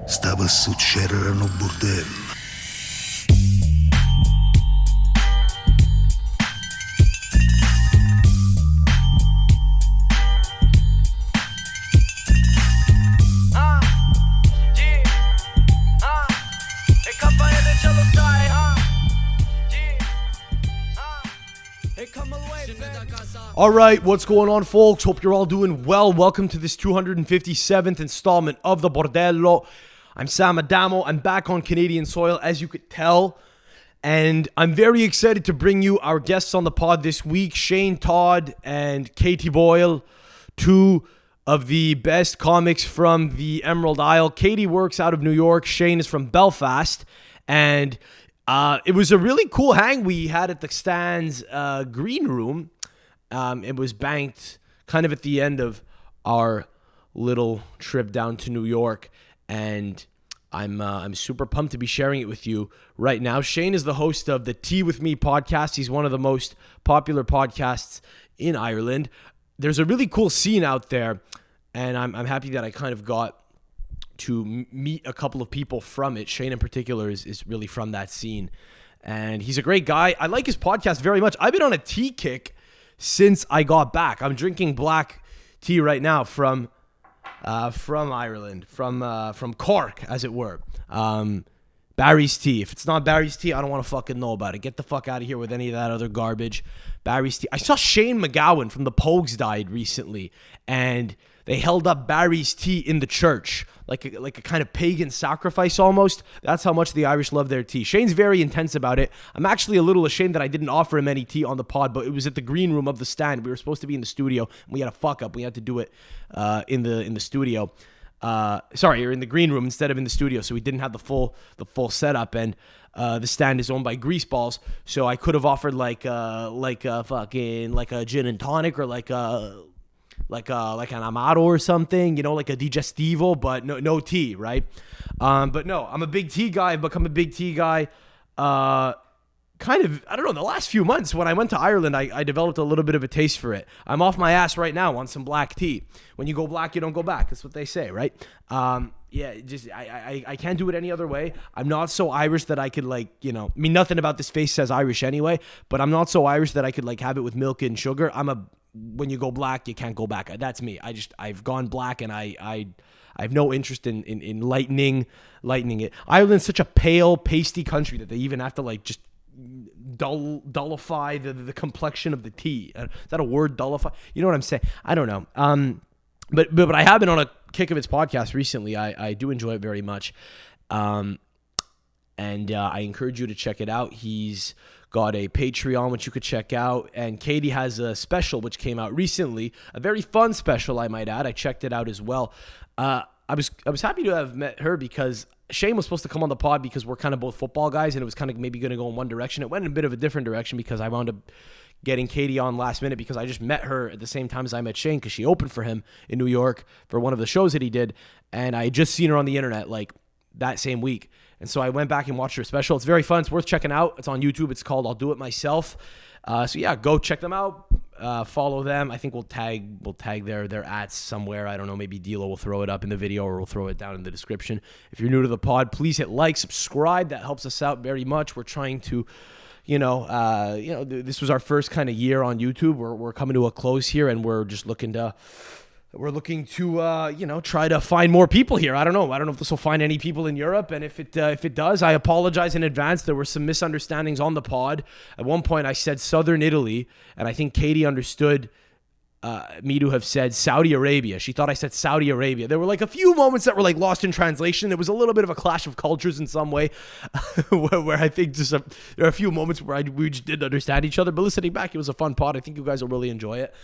stava a succedere no bordello. All right, what's going on, folks? Hope you're all doing well. Welcome to this 257th installment of the Bordello. I'm Sam Adamo. I'm back on Canadian soil, as you could tell. And I'm very excited to bring you our guests on the pod this week, Shane Todd and Katie Boyle, two of the best comics from the Emerald Isle. Katie works out of New York. Shane is from Belfast. And it was a really cool hang we had at the Stand's green room. It was banked kind of at the end of our little trip down to New York, and I'm super pumped to be sharing it with you right now. Shane is the host of the Tea With Me podcast. He's one of the most popular podcasts in Ireland. There's a really cool scene out there, and I'm happy that I kind of got to meet a couple of people from it. Shane in particular is really from that scene, and he's a great guy. I like his podcast very much. I've been on a tea kick since I got back. I'm drinking black tea right now from Ireland, from Cork, as it were. Barry's tea. If it's not Barry's tea, I don't want to fucking know about it. Get the fuck out of here with any of that other garbage. Barry's tea. I saw Shane McGowan from the Pogues died recently, and they held up Barry's tea in the church, like a kind of pagan sacrifice almost. That's how much the Irish love their tea. Shane's very intense about it. I'm actually a little ashamed that I didn't offer him any tea on the pod, but it was at the green room of the Stand. We were supposed to be in the studio, and we had a fuck up. We had to do it in the studio. Or in the green room instead of in the studio, so we didn't have the full setup. And the Stand is owned by Greaseballs, so I could have offered like a gin and tonic or like an Amaro or something, you know, like a digestivo, but no tea, right? But no, I'm a big tea guy. I've become a big tea guy. Kind of, I don't know, the last few months when I went to Ireland, I developed a little bit of a taste for it. I'm off my ass right now on some black tea. When you go black, you don't go back. That's what they say, right? I can't do it any other way. I'm not so Irish that I could nothing about this face says Irish anyway, but I'm not so Irish that I could have it with milk and sugar. When you go black, you can't go back. That's me. I've gone black, and I have no interest in lightening it. Ireland's such a pale, pasty country that they even have to just dullify the complexion of the tea. Is that a word, dullify? You know what I'm saying? I don't know. But I have been on a kick of its podcast recently. I do enjoy it very much. And I encourage you to check it out. He's got a Patreon, which you could check out. And Katie has a special, which came out recently. A very fun special, I might add. I checked it out as well. I was happy to have met her because Shane was supposed to come on the pod because we're kind of both football guys, and it was kind of maybe going to go in one direction. It went in a bit of a different direction because I wound up getting Katie on last minute because I just met her at the same time as I met Shane because she opened for him in New York for one of the shows that he did, and I had just seen her on the internet that same week. And so I went back and watched her special. It's very fun. It's worth checking out. It's on YouTube. It's called I'll Do It Myself. So yeah, go check them out. Follow them. I think we'll tag their ads somewhere. I don't know. Maybe Dilo will throw it up in the video, or we'll throw it down in the description. If you're new to the pod, please hit like, subscribe. That helps us out very much. We're trying to, this was our first kind of year on YouTube. We're coming to a close here, and we're just looking to try to find more people here. I don't know if this will find any people in Europe, and if it does, I apologize in advance. There were some misunderstandings on the pod. At one point, I said Southern Italy, and I think Katie understood me to have said Saudi Arabia. She thought I said Saudi Arabia. There were a few moments that were lost in translation. There was a little bit of a clash of cultures in some way, where I think there are a few moments where we just didn't understand each other. But listening back, it was a fun pod. I think you guys will really enjoy it.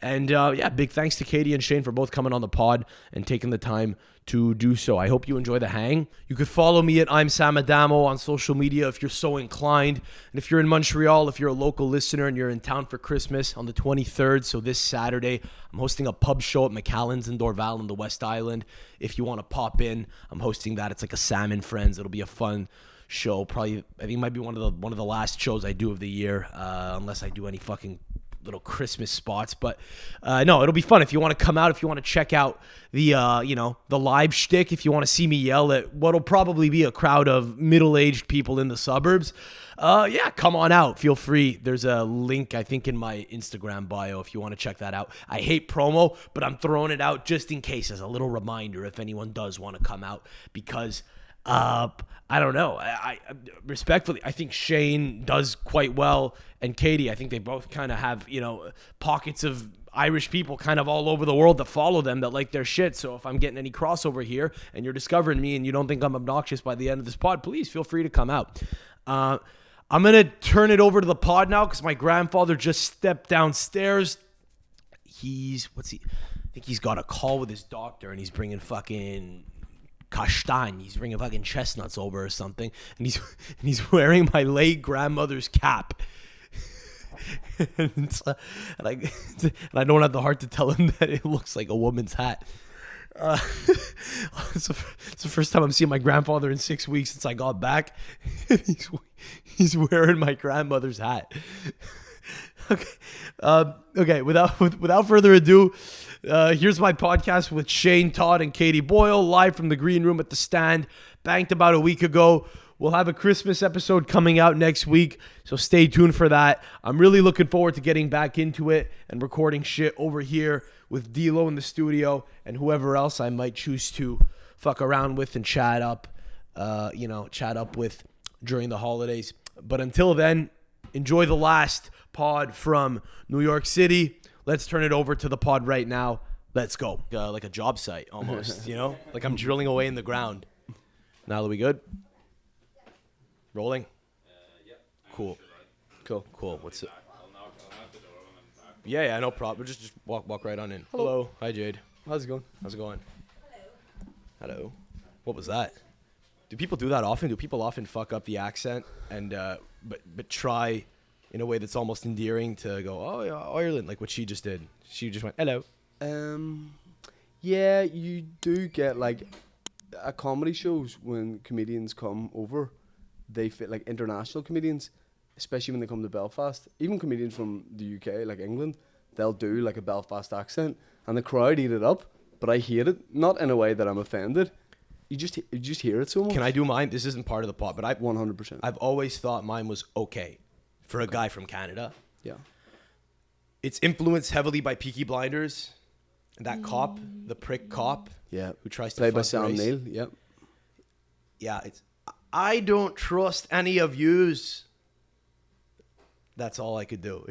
And big thanks to Katie and Shane for both coming on the pod and taking the time to do so. I hope you enjoy the hang. You could follow me at I'm Sam Adamo on social media if you're so inclined. And if you're in Montreal, if you're a local listener and you're in town for Christmas on the 23rd, so this Saturday, I'm hosting a pub show at McCallan's in Dorval in the West Island. If you want to pop in, I'm hosting that. It's like a Sam and Friends. It'll be a fun show. Probably, I think it might be one of the last shows I do of the year, unless I do any fucking little Christmas spots. But no, it'll be fun if you want to come out, if you want to check out the the live shtick, if you want to see me yell at what'll probably be a crowd of middle-aged people in the suburbs. Yeah, come on out. Feel free. There's a link, I think, in my Instagram bio if you want to check that out. I hate promo, but I'm throwing it out just in case as a little reminder if anyone does want to come out, because I don't know. I respectfully, I think Shane does quite well, and Katie, I think they both kind of have, pockets of Irish people kind of all over the world that follow them, that like their shit. So if I'm getting any crossover here and you're discovering me and you don't think I'm obnoxious by the end of this pod, please feel free to come out. I'm going to turn it over to the pod now because my grandfather just stepped downstairs. I think he's got a call with his doctor and he's bringing fucking castagne. He's bringing fucking chestnuts over or something. And he's wearing my late grandmother's cap. and I don't have the heart to tell him that it looks like a woman's hat. It's the first time I'm seeing my grandfather in 6 weeks since I got back. He's wearing my grandmother's hat. Okay. Without further ado, here's my podcast with Shane Todd and Katie Boyle, live from the green room at the Stand, banked about a week ago. We'll have a Christmas episode coming out next week, so stay tuned for that. I'm really looking forward to getting back into it and recording shit over here with D-Lo in the studio and whoever else I might choose to fuck around with and chat up with during the holidays. But until then, enjoy the last pod from New York City. Let's turn it over to the pod right now. Let's go. Like a job site almost, like I'm drilling away in the ground. Now are we good? Rolling? Yep. Cool. What's it? Yeah, no problem. Just walk right on in. Hello. Hi, Jade. How's it going? Hello. What was that? Do people do that often? Do people often fuck up the accent and but try in a way that's almost endearing to go, oh yeah, Ireland, like what she just did? She just went, hello. Yeah, you do get like at comedy shows when comedians come over. They fit like international comedians, especially when they come to Belfast. Even comedians from the UK, like England, they'll do like a Belfast accent, and the crowd eat it up. But I hate it, not in a way that I'm offended. You just hear it so much. Can I do mine? This isn't part of the pot, but 100%. I've always thought mine was okay for a guy from Canada. Yeah. It's influenced heavily by Peaky Blinders, and that cop, the prick cop, who tries to played by fuck Sam Grace. Neill. Yep. Yeah, I don't trust any of yous. That's all I could do.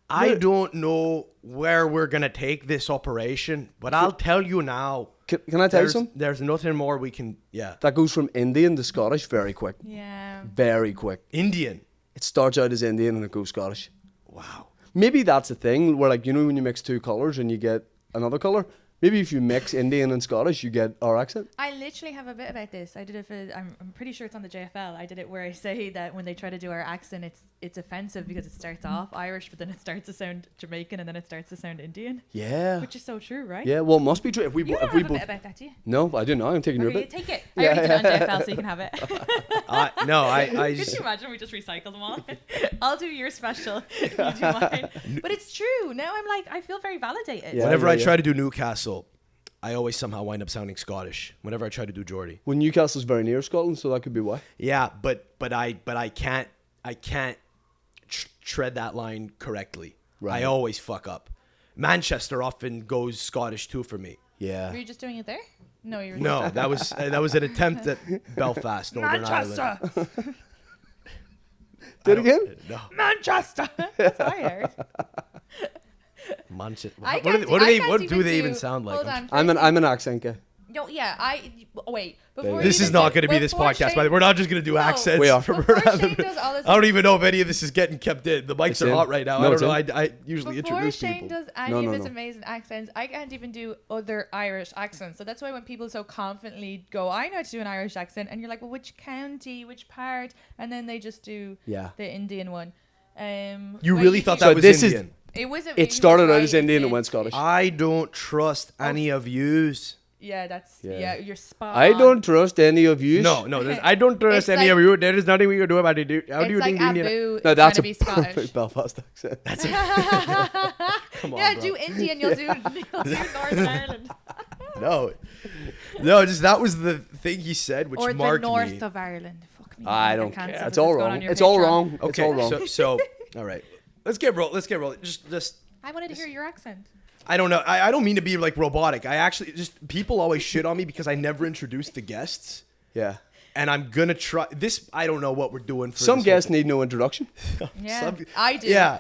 I don't know where we're going to take this operation, but I'll tell you now. Can I tell you something? There's nothing more we can, That goes from Indian to Scottish very quick. Yeah. Very quick. Indian. It starts out as Indian and it goes Scottish. Wow. Maybe that's a thing where, like, when you mix two colours and you get another colour. Maybe if you mix Indian and Scottish, you get our accent. I literally have a bit about this. I did it for, I'm pretty sure it's on the JFL. I did it where I say that when they try to do our accent, it's offensive because it starts off Irish, but then it starts to sound Jamaican and then it starts to sound Indian. Yeah. Which is so true, right? Yeah, well, it must be true. If we You don't have a bit about that, do you? No, I do not. I'm taking your Okay, bit. take it. I already did it on JFL, so you can have it. No, I Could just... you imagine we just recycled them all? I'll do your special. You do mine. But it's true. Now I'm like, I feel very validated. Yeah. Whenever I try to do Newcastle, I always somehow wind up sounding Scottish. Whenever I try to do Geordie. Well, Newcastle's very near Scotland, so that could be why. Yeah, but I can't tread that line correctly. Right. I always fuck up. Manchester often goes Scottish too for me. Yeah. Were you just doing it there? No, you were No, that was an attempt at Belfast, Northern Ireland. Do it again? No. Manchester. That's what I heard. Manchester. I What can't do they even sound like? Hold on. I'm an accent guy. No, yeah, wait. Before This is not going to be this podcast, by the way. We're not just going to do accents. We are. Before Shane does all this, I don't even know if any of this is getting kept in. The mics It's are in. hot right now. No, I don't know. it's I usually before introduce Shane people. does any of his No. amazing accents, I can't even do other Irish accents. So that's why when people so confidently go, I know how to do an Irish accent, and you're like, well, which county, which part? And then they just do the Indian one. You really thought that was this Indian? It was. It started out as Indian and went Scottish. I don't trust any of yous. Yeah, that's Yeah. yeah. You're spot I on. don't trust any of you. No, I don't trust It's any like- of you. There is nothing we can do about it. How do you It's like think the Indian? Abu No, trying that's to a be Scottish. perfect Belfast accent. Come on, Yeah, bro. do Indian. You'll do Northern Ireland No, just that was the thing he said, which or the marked north me. of Ireland. Fuck me. I I'll don't get care. cancelled It's for all what's going on wrong. your It's all Patreon. wrong. It's Okay, all wrong. so all right, let's get roll. Just I wanted to hear your accent. I don't know. I don't mean to be like robotic. I actually just people always shit on me because I never introduce the guests, Yeah. and I'm gonna try this. I don't know what we're doing for Some this guests need no introduction. Yeah, Some- I do. Yeah,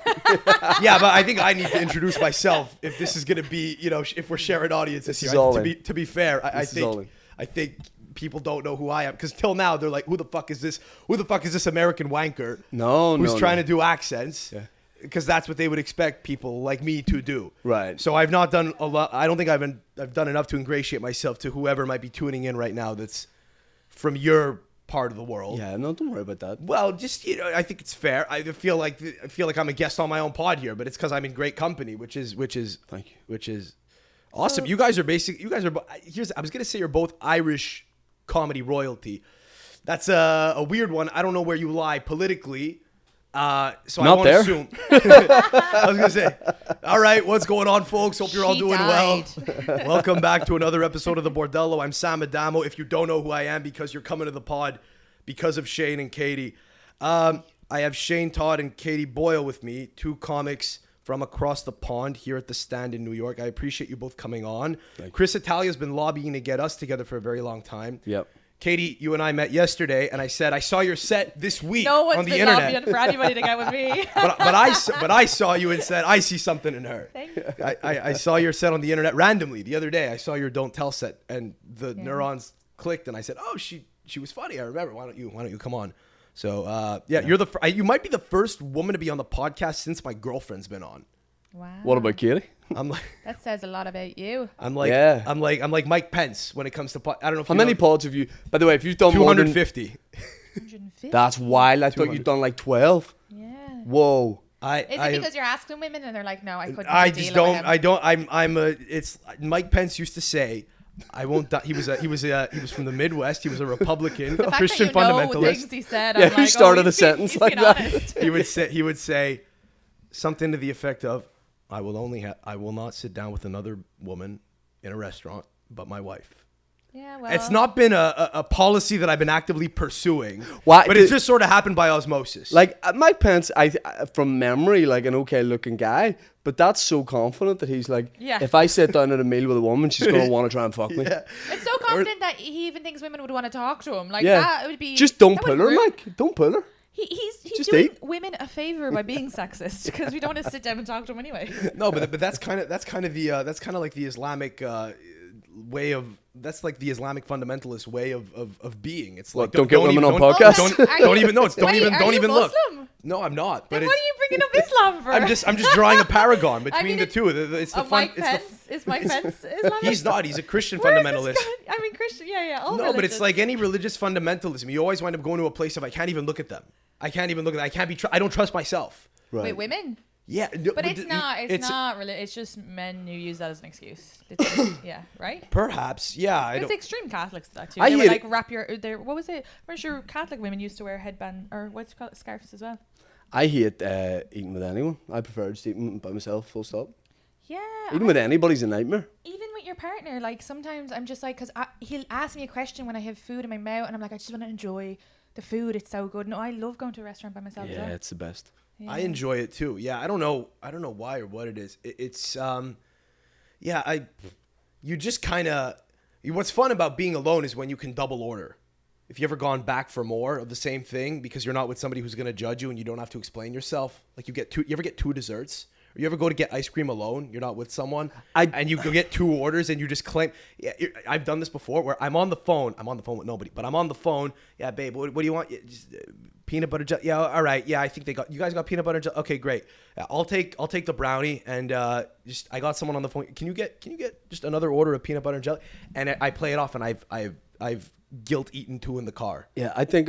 yeah, but I think I need to introduce myself if this is gonna be, if we're sharing audiences This here. is all To be fair, This is all in. I think people don't know who I am because till now they're like, who the fuck is this? Who the fuck is this American wanker? No, Trying to do accents. Yeah. Because that's what they would expect people like me to do. Right. So I've not done a lot. I don't think I've done enough to ingratiate myself to whoever might be tuning in right now that's from your part of the world. Yeah, no, don't worry about that. Well, just I think it's fair. I feel like I'm a guest on my own pod here, but it's because I'm in great company, which is Thank you. which is awesome. So- You guys are I was gonna say you're both Irish comedy royalty. That's a weird one. I don't know where you lie politically. So I Not won't there. assume. I was gonna say, all right, what's going on, folks? Hope you're all She doing died. well. Welcome back to another episode of the Bordello. I'm Sam Adamo. If you don't know who I am, because you're coming to the pod because of Shane and Katie. I have Shane Todd and Katie Boyle with me, two comics from across the pond here at the Stand in New York. I appreciate you both coming on. Chris Italia's been lobbying to get us together for a very long time. Yep. Katie, you and I met yesterday, and I said I saw your set this week No one's on the been internet. lobbying for anybody to get with me. But I saw you and said I see something in her. Thank you. I saw your set on the internet randomly the other day. I saw your Don't Tell set, and the neurons clicked, and I said, "Oh, she was funny. I remember. Why don't you come on?" So you're you might be the first woman to be on the podcast since my girlfriend's been on. Wow. What about Katie? I'm like That says a lot about you. I'm like Yeah. I'm like Mike Pence when it comes to I don't know if How you many know, pods have you? By the way, if you've done more than 250. 150. that's wild. I thought 200. you'd done like 12. Yeah. Whoa. Is it because you're asking women and they're like, no, I couldn't. I deal just with don't. him. I don't. I'm a. It's Mike Pence used to say, "I won't." He was from the Midwest. He was a Republican, The a fact Christian that you know fundamentalist. things he said. Yeah, I'm you like, started a he's sentence he's like being that. honest. He would say something to the effect of, I will not sit down with another woman in a restaurant but my wife." Yeah, well. It's not been a policy that I've been actively pursuing, Why- but it's just sort of happened by osmosis. Like Mike Pence, from memory, like an okay looking guy, but that's so confident that he's like, Yeah. if I sit down at a meal with a woman, she's gonna want to try and fuck me. It's so confident that he even thinks women would want to talk to him. Like Yeah. that would be. Just don't that pull would her, ruin- Mike. Don't pull her. He's Just doing eat. women a favor by being sexist because we don't want to sit down and talk to him anyway. No, but that's kind of like the Islamic way of the Islamic fundamentalist way of being. It's like What, don't get women on don't- podcasts? Don't even know. It's don't Wait, even are don't you even look. Muslim? No, I'm not. But Then it's, what are you bringing up Islam for? I'm just drawing a paragon between mean, the it's- two. It's the fun. Mike It's Pence. Is Mike Pence Islamic? He's not. He's a Christian Where is fundamentalist. this guy? I mean, Christian. Yeah. All No, but it's religions. like any religious fundamentalism. You always wind up going to a place of I can't even look at them. I can't even look at them. I can't be. I don't trust myself. Right. Wait, women. Yeah, But it's not. It's not really. It's just men who use that as an excuse. Yeah, right. Perhaps. Yeah, I There's don't. extreme Catholics to that too. I They would hear like it. wrap your. What was it? I'm sure Catholic women used to wear headband or what's it called, scarves as well. I hate eating with anyone. I prefer just eating by myself, full stop. Yeah. Eating with anybody's a nightmare. Even with your partner, like sometimes I'm just like, because he'll ask me a question when I have food in my mouth, and I'm like, I just want to enjoy the food. It's so good. No, I love going to a restaurant by myself. as Yeah, well. it's the best. Yeah. I enjoy it too. Yeah, I don't know why or what it is. You just kind of. What's fun about being alone is when you can double order. If you ever gone back for more of the same thing because you're not with somebody who's gonna judge you and you don't have to explain yourself. Like you ever get two desserts? Or you ever go to get ice cream alone? You're not with someone, and you go get two orders and you just claim. Yeah, I've done this before where I'm on the phone with nobody, but I'm on the phone. Yeah, babe, what do you want? Just, peanut butter jelly. Yeah, all right. Yeah, I think you guys got peanut butter jelly. Okay, great. Yeah, I'll take the brownie and I got someone on the phone. Can you get just another order of peanut butter and jelly? And I play it off, and I've guilt eaten two in the car. Yeah, I think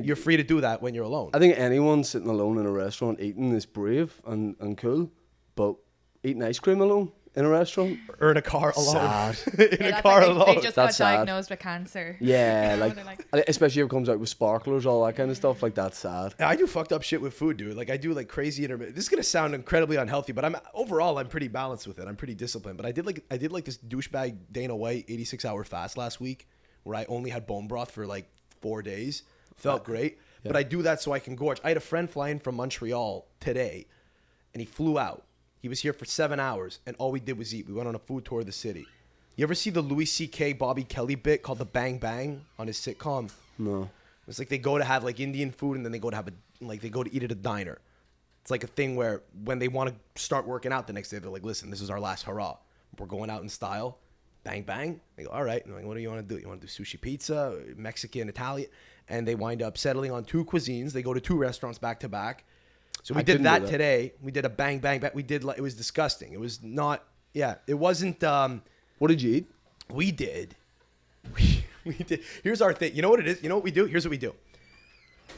You're free to do that when you're alone. I think anyone sitting alone in a restaurant eating is brave and cool, but eating ice cream alone in a restaurant. Or in a car alone. Sad. In a car They alone. just That's got sad. diagnosed with cancer. Yeah, You know, like, they're especially if it comes out with sparklers, all that kind of stuff. Like, that's sad. Yeah, I do fucked up shit with food, dude. Like I do like crazy intermittent. This is gonna sound incredibly unhealthy, but I'm pretty balanced with it. I'm pretty disciplined. But I did like this douchebag Dana White 86-hour fast last week, where I only had bone broth for like 4 days. Felt great. Yeah. But I do that so I can gorge. I had a friend flying from Montreal today, and he flew out. He was here for 7 hours, and all we did was eat. We went on a food tour of the city. You ever see the Louis C.K. Bobby Kelly bit called the Bang Bang on his sitcom? No. It's like they go to have like Indian food, and then they go to eat at a diner. It's like a thing where when they want to start working out the next day, they're like, listen, this is our last hurrah. We're going out in style. Bang, bang. They go, all right. And I'm like, what do you want to do? You want to do sushi pizza, Mexican, Italian? And they wind up settling on 2 cuisines. They go to 2 restaurants back to back. So we did that today. We did a bang, bang, bang. We did, like, it was disgusting. It was not, yeah, it wasn't. What did you eat? We did. We did. Here's our thing. You know what it is? You know what we do? Here's what we do.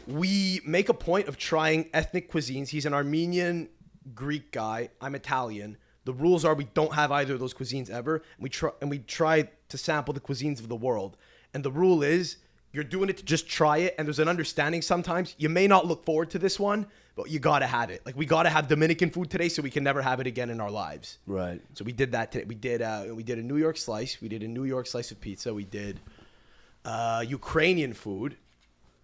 We make a point of trying ethnic cuisines. He's an Armenian Greek guy. I'm Italian. The rules are we don't have either of those cuisines ever. And we try to sample the cuisines of the world. And the rule is you're doing it to just try it. And there's an understanding sometimes. You may not look forward to this one, but you got to have it. Like we got to have Dominican food today so we can never have it again in our lives. Right. So we did that today. We did a New York slice. We did a New York slice of pizza. We did Ukrainian food,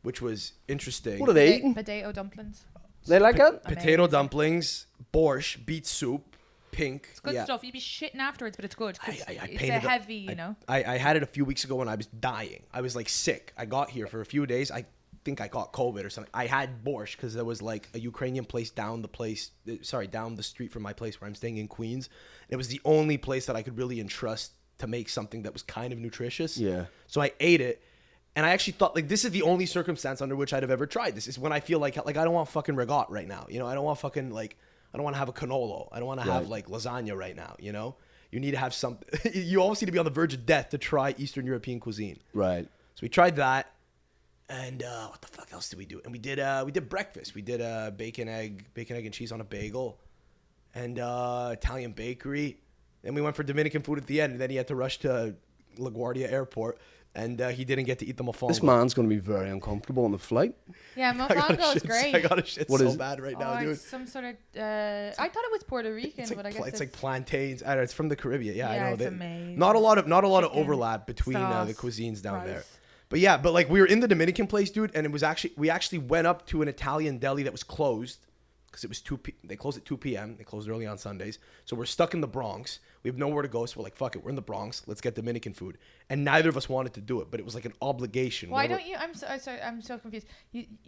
which was interesting. What are they eating? Potato dumplings. They like it? Potato Amazing. dumplings, borscht, beet soup, pink. It's good stuff. You'd be shitting afterwards, but it's good. 'Cause I it's painted a heavy, you know. I had it a few weeks ago when I was dying. I was like sick. I got here for a few days. I think I got COVID or something. I had borscht because there was like a Ukrainian place down the street from my place where I'm staying in Queens. It was the only place that I could really entrust to make something that was kind of nutritious. Yeah. So I ate it. And I actually thought, like, this is the only circumstance under which I'd have ever tried this. Is when I feel like I don't want fucking regat right now. You know, I don't want fucking, like, I don't want to have a cannolo. I don't want to have, like, lasagna right now, you know? You need to have something. You almost need to be on the verge of death to try Eastern European cuisine. Right. So we tried that. And what the fuck else did we do? And we did breakfast. We did bacon, egg and cheese on a bagel. And Italian bakery. Then we went for Dominican food at the end. And then he had to rush to LaGuardia Airport. And he didn't get to eat the mofongo. This man's going to be very uncomfortable on the flight. Yeah, mofongo is great. I got a shit What so is it? bad right now, dude. It's some sort of. I thought it was Puerto Rican, It's but I like, guess it's like plantains. I don't know, it's from the Caribbean. Yeah, Yeah, I know. it's amazing. Not a lot of Chicken, overlap between the sauce, cuisines down there. rice. But like we were in the Dominican place, dude, and it was we actually went up to an Italian deli that was closed because it was they closed at 2 p.m. They closed early on Sundays. So we're stuck in the Bronx. We have nowhere to go, so we're like, fuck it, we're in the Bronx. Let's get Dominican food. And neither of us wanted to do it, but it was like an obligation. Why don't you? Sorry, I'm so confused.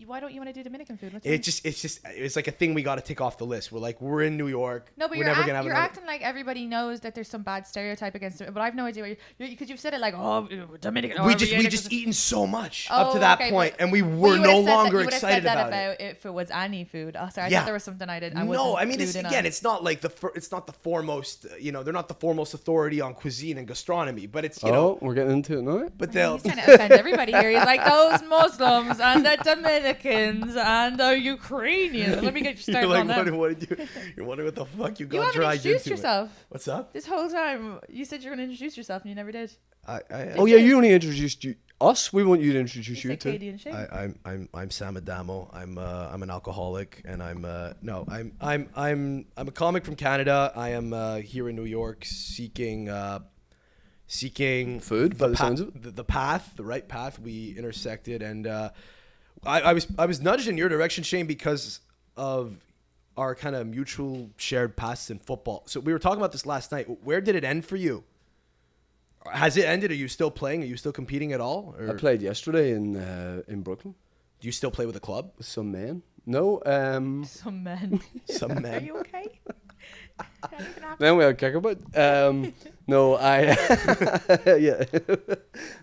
Why don't you want to do Dominican food? What's It's like a thing we got to tick off the list. We're like, we're in New York. No, but we're you're never gonna have you're another- acting like everybody knows that there's some bad stereotype against it, but I've no idea what because you've said it like, oh, Dominican. we just eaten so much Oh, up to that okay, point, but- and we Well, were you no would've said longer you would've excited said that about it. if it was any food. Oh, sorry, I Yeah. thought there was something I did. No, I mean, it's clued in again, on. it's not like it's not the foremost. You know, they're not the foremost authority on cuisine and gastronomy, but it's We're getting into it now. but they'll. He's trying to offend everybody here. He's like those Muslims and the Dominicans and the Ukrainians. Let me get you started You're on like, them. what did you? You're wondering what the fuck you You got haven't dragged introduced into. yourself What's up? this whole time. You said you were going to introduce yourself and you never did. Oh yeah, you only introduced us. We want you to introduce You you said too. Katie and Shane. I'm Sam Adamo. I'm an alcoholic, and I'm a comic from Canada. I am here in New York seeking Food, by the sounds of it. the right path. We intersected, and I was nudged in your direction, Shane, because of our kind of mutual shared pasts in football. So we were talking about this last night. Where did it end for you? Has it ended? Are you still playing? Are you still competing at all? Or I played yesterday in Brooklyn do you still play with a club? with some men. No, Some men. Some men. Are you okay? Anything happen? then we had kickabout. No, I yeah.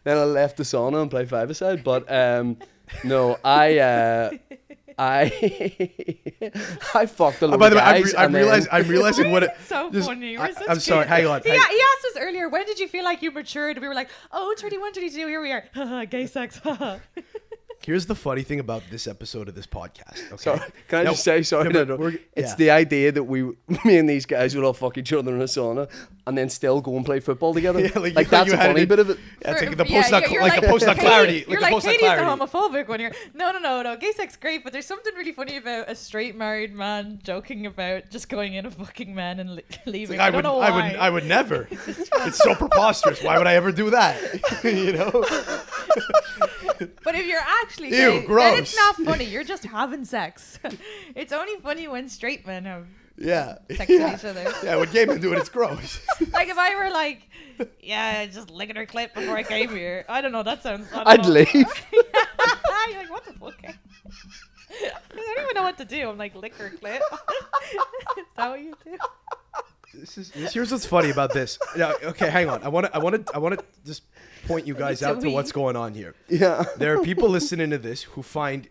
Then I left the sauna and played five-a-side. But no, I fucked a lot By the way, of guys. I'm realizing what it. So Just- funny. We're such I'm sorry. kids. Hang on. He asked us earlier, when did you feel like you matured? We were like, 31, 32, here we are. Gay sex. Can Here's the funny thing about this episode of this podcast. Okay? Sorry, can I just say sorry? no, No, but it's yeah. the idea that me and these guys would all fuck each other in a sauna and then still go and play football together. Yeah, like you that's a had funny it- bit of it. Yeah, it's For- like the yeah, post nut, you're like the post nut Katie- clarity. You're like like the post nut Katie's the clarity. homophobic when you're no. Gay sex great, but there's something really funny about a straight married man joking about just going in a fucking man and leaving. Like, I don't know why. I would never. It's so preposterous. Why would I ever do that? You know? But if you're actually Ew, gay, then gross. it's not funny. You're just having sex. It's only funny when straight men have Yeah. sex with each other. Yeah, when gay men do it, it's gross. Like if I were like, yeah, just licking her clit before I came here. I don't know. That sounds. I'd leave. You're like, what the fuck? I don't even know what to do. I'm like, lick her clit. Is that what you do? Here's what's funny about this. Yeah, okay, hang on. I want to just point you guys out to what's going on here. Yeah. There are people listening to this who find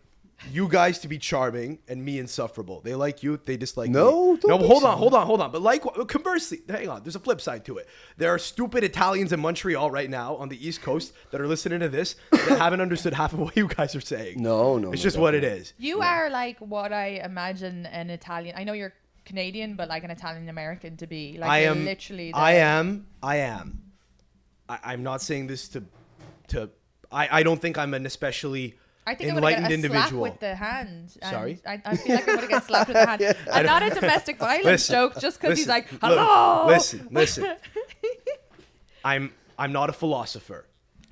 you guys to be charming and me insufferable. They like you, they dislike me. No, don't no. think Hold so. on. But like conversely, hang on. There's a flip side to it. There are stupid Italians in Montreal right now on the East Coast that are listening to this that haven't understood half of what you guys are saying. No. It's just what it is. You are like what I imagine an Italian. I know you're Canadian, but like an Italian American to be. Like I you're am literally. I am. I'm not saying this to. I don't think I'm an especially I think enlightened I would get a individual. slap with the hand. And Sorry? I feel like I'm going to get slapped with the hand. And not a domestic violence Listen, joke just because he's listen, like, look, hello. Listen. I'm not a philosopher.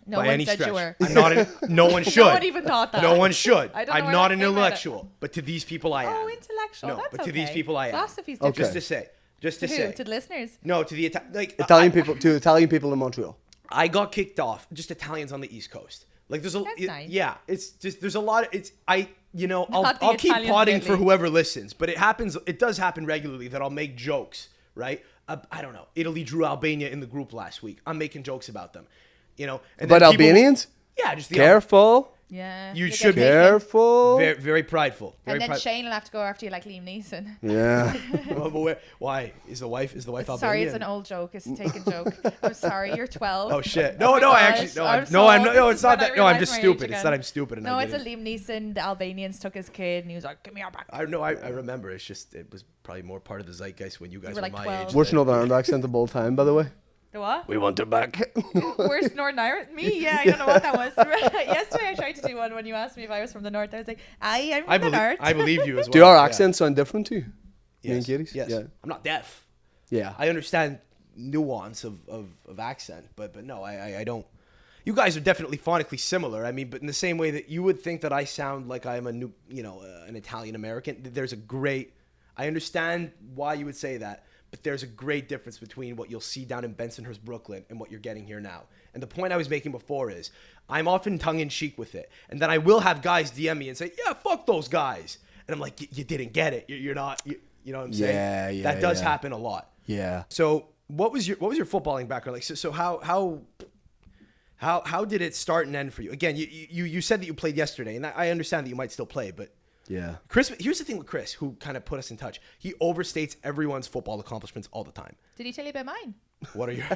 No by one any said stretch. you were. I'm not. No one should. No one even thought that. No one should. I don't know I'm where not that an came out of. intellectual, but to these people I am. Oh, intellectual. No, That's but to okay. these people I am. Philosophy's Okay. different. Just to To say. who? To the listeners? No, to the Italian people in Montreal. I got kicked off. Just Italians on the East Coast. Like there's a That's nice. yeah. It's just there's a lot. I'll Not the keep Italians potting for lately. whoever listens, but it happens. It does happen regularly that I'll make jokes. Right? I don't know. Italy drew Albania in the group last week. I'm making jokes about them. You know. And But then people- Albanians? Yeah, just the Careful. Yeah. You They get should be. taken. Careful. Very, very prideful. And Very then prideful. Shane will have to go after you like Liam Neeson. Yeah. Well, but why is the wife Albanian? Sorry, it's an old joke. It's a taken joke. I'm sorry, you're 12. Oh shit! Oh No, my no, I gosh, actually no, I'm no, so I'm old. not. No, This it's is not when I that. No, I'm realised just my age stupid. It's again. that I'm stupid and No, I it's a didn't. Liam Neeson. The Albanians took his kid and he was like, "Give me your back." I know. I remember. It's just it was probably more part of the zeitgeist when you guys were were like my 12. age. Worst Northern Ireland accent of all time, by the way. The what? We want it back. Worst Northern Ireland? Me? Yeah, I don't know what that was. Yesterday I tried to do one when you asked me if I was from the north. I was like, I'm from the north. I believe you as well. Do our yeah. accents sound different to you? Me Yes. and Katie's? Yes. Yeah. I'm not deaf. Yeah. I understand nuance of accent, but no, I don't. You guys are definitely phonically similar. I mean, but in the same way that you would think that I sound like I'm an Italian American, there's a great. I understand why you would say that, but there's a great difference between what you'll see down in Bensonhurst, Brooklyn, and what you're getting here now. And the point I was making before is, I'm often tongue-in-cheek with it, and then I will have guys DM me and say, "Yeah, fuck those guys," and I'm like, "You didn't get it. You're not. You know what I'm saying? Yeah, yeah, That does yeah. happen a lot. Yeah. So what was your footballing background like? So how did it start and end for you? Again, you said that you played yesterday, and I understand that you might still play, but Yeah. Chris, here's the thing with Chris, who kind of put us in touch. He overstates everyone's football accomplishments all the time. Did he tell you about mine? What are your?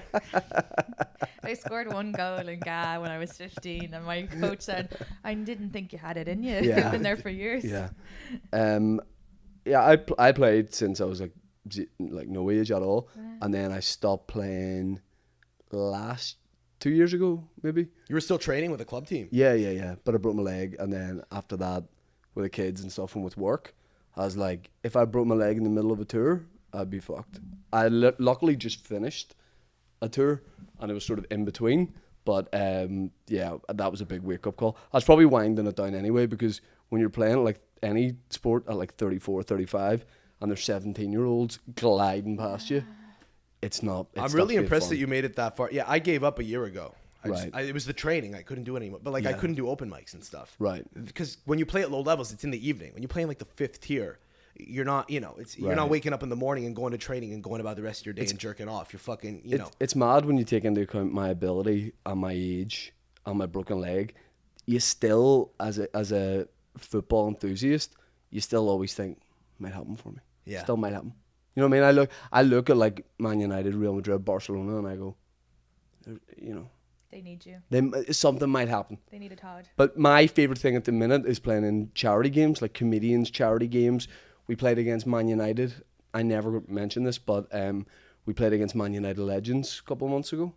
I scored one goal in GA when I was 15, and my coach said, "I didn't think you had it in you. Yeah. You've been there for years." Yeah. I played since I was like no age at all, and then I stopped playing 2 years ago, maybe. You were still training with a club team. Yeah. But I broke my leg, and then after that, with the kids and stuff and with work, I was like, if I broke my leg in the middle of a tour, I'd be fucked. I luckily just finished a tour, and it was sort of in between. But yeah, that was a big wake up call. I was probably winding it down anyway, because when you're playing like any sport at like 34, 35, and there's 17-year-olds gliding past you, it's not. I'm really impressed that you made it that far. Yeah, I gave up a year ago. Right. It was the training. I couldn't do it anymore. But like I Yeah. couldn't do open mics and stuff. Right. Because when you play at low levels, it's in the evening. When you play in like the 5th tier, you're not, you're not Right. waking up in the morning and going to training and going about the rest of your day and jerking off. You're fucking, It's mad when you take into account my ability and my age and my broken leg. You still, as a football enthusiast, you still always think might happen for me. Yeah. Still might happen. You know what I mean? I look at like Man United, Real Madrid, Barcelona, and I go, you know. They need you. Something might happen. They need a Todd. But my favourite thing at the minute is playing in charity games, like comedians' charity games. We played against Man United. I never mentioned this, but we played against Man United Legends a couple of months ago.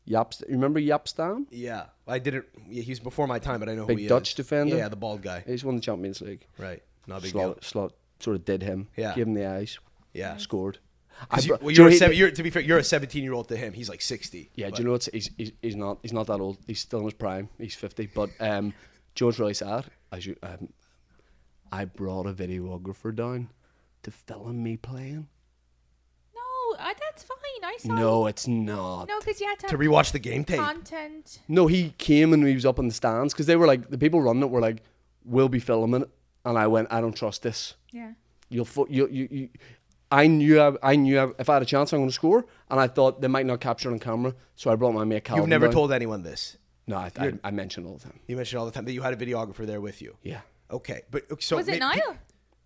You remember Jaap Stam? Yeah, I didn't. Yeah, he was before my time, but I know Big who he Dutch is. defender. Yeah, the bald guy. He's won the Champions League. Right, not a big deal. Slot sort of did him. Yeah. Gave him the eyes. Yeah, Scored. to be fair, you're a 17-year-old to him. He's like 60. Yeah, do you know what? He's not that old. He's still in his prime. He's 50. But George really sad. I brought a videographer down to film me playing. No, that's fine. I saw. No, it's not. No, because you had to To have rewatch the game tape. content. No, he came and he was up in the stands because they were like, the people running it were like, we'll be filming it. And I went, I don't trust this. Yeah. I knew if I had a chance, I'm going to score. And I thought they might not capture it on camera. So I brought my mate Calvin You've never down. told anyone this. No, I mention all the time. You mentioned all the time that you had a videographer there with you. Yeah. Okay, but so Was it Niall?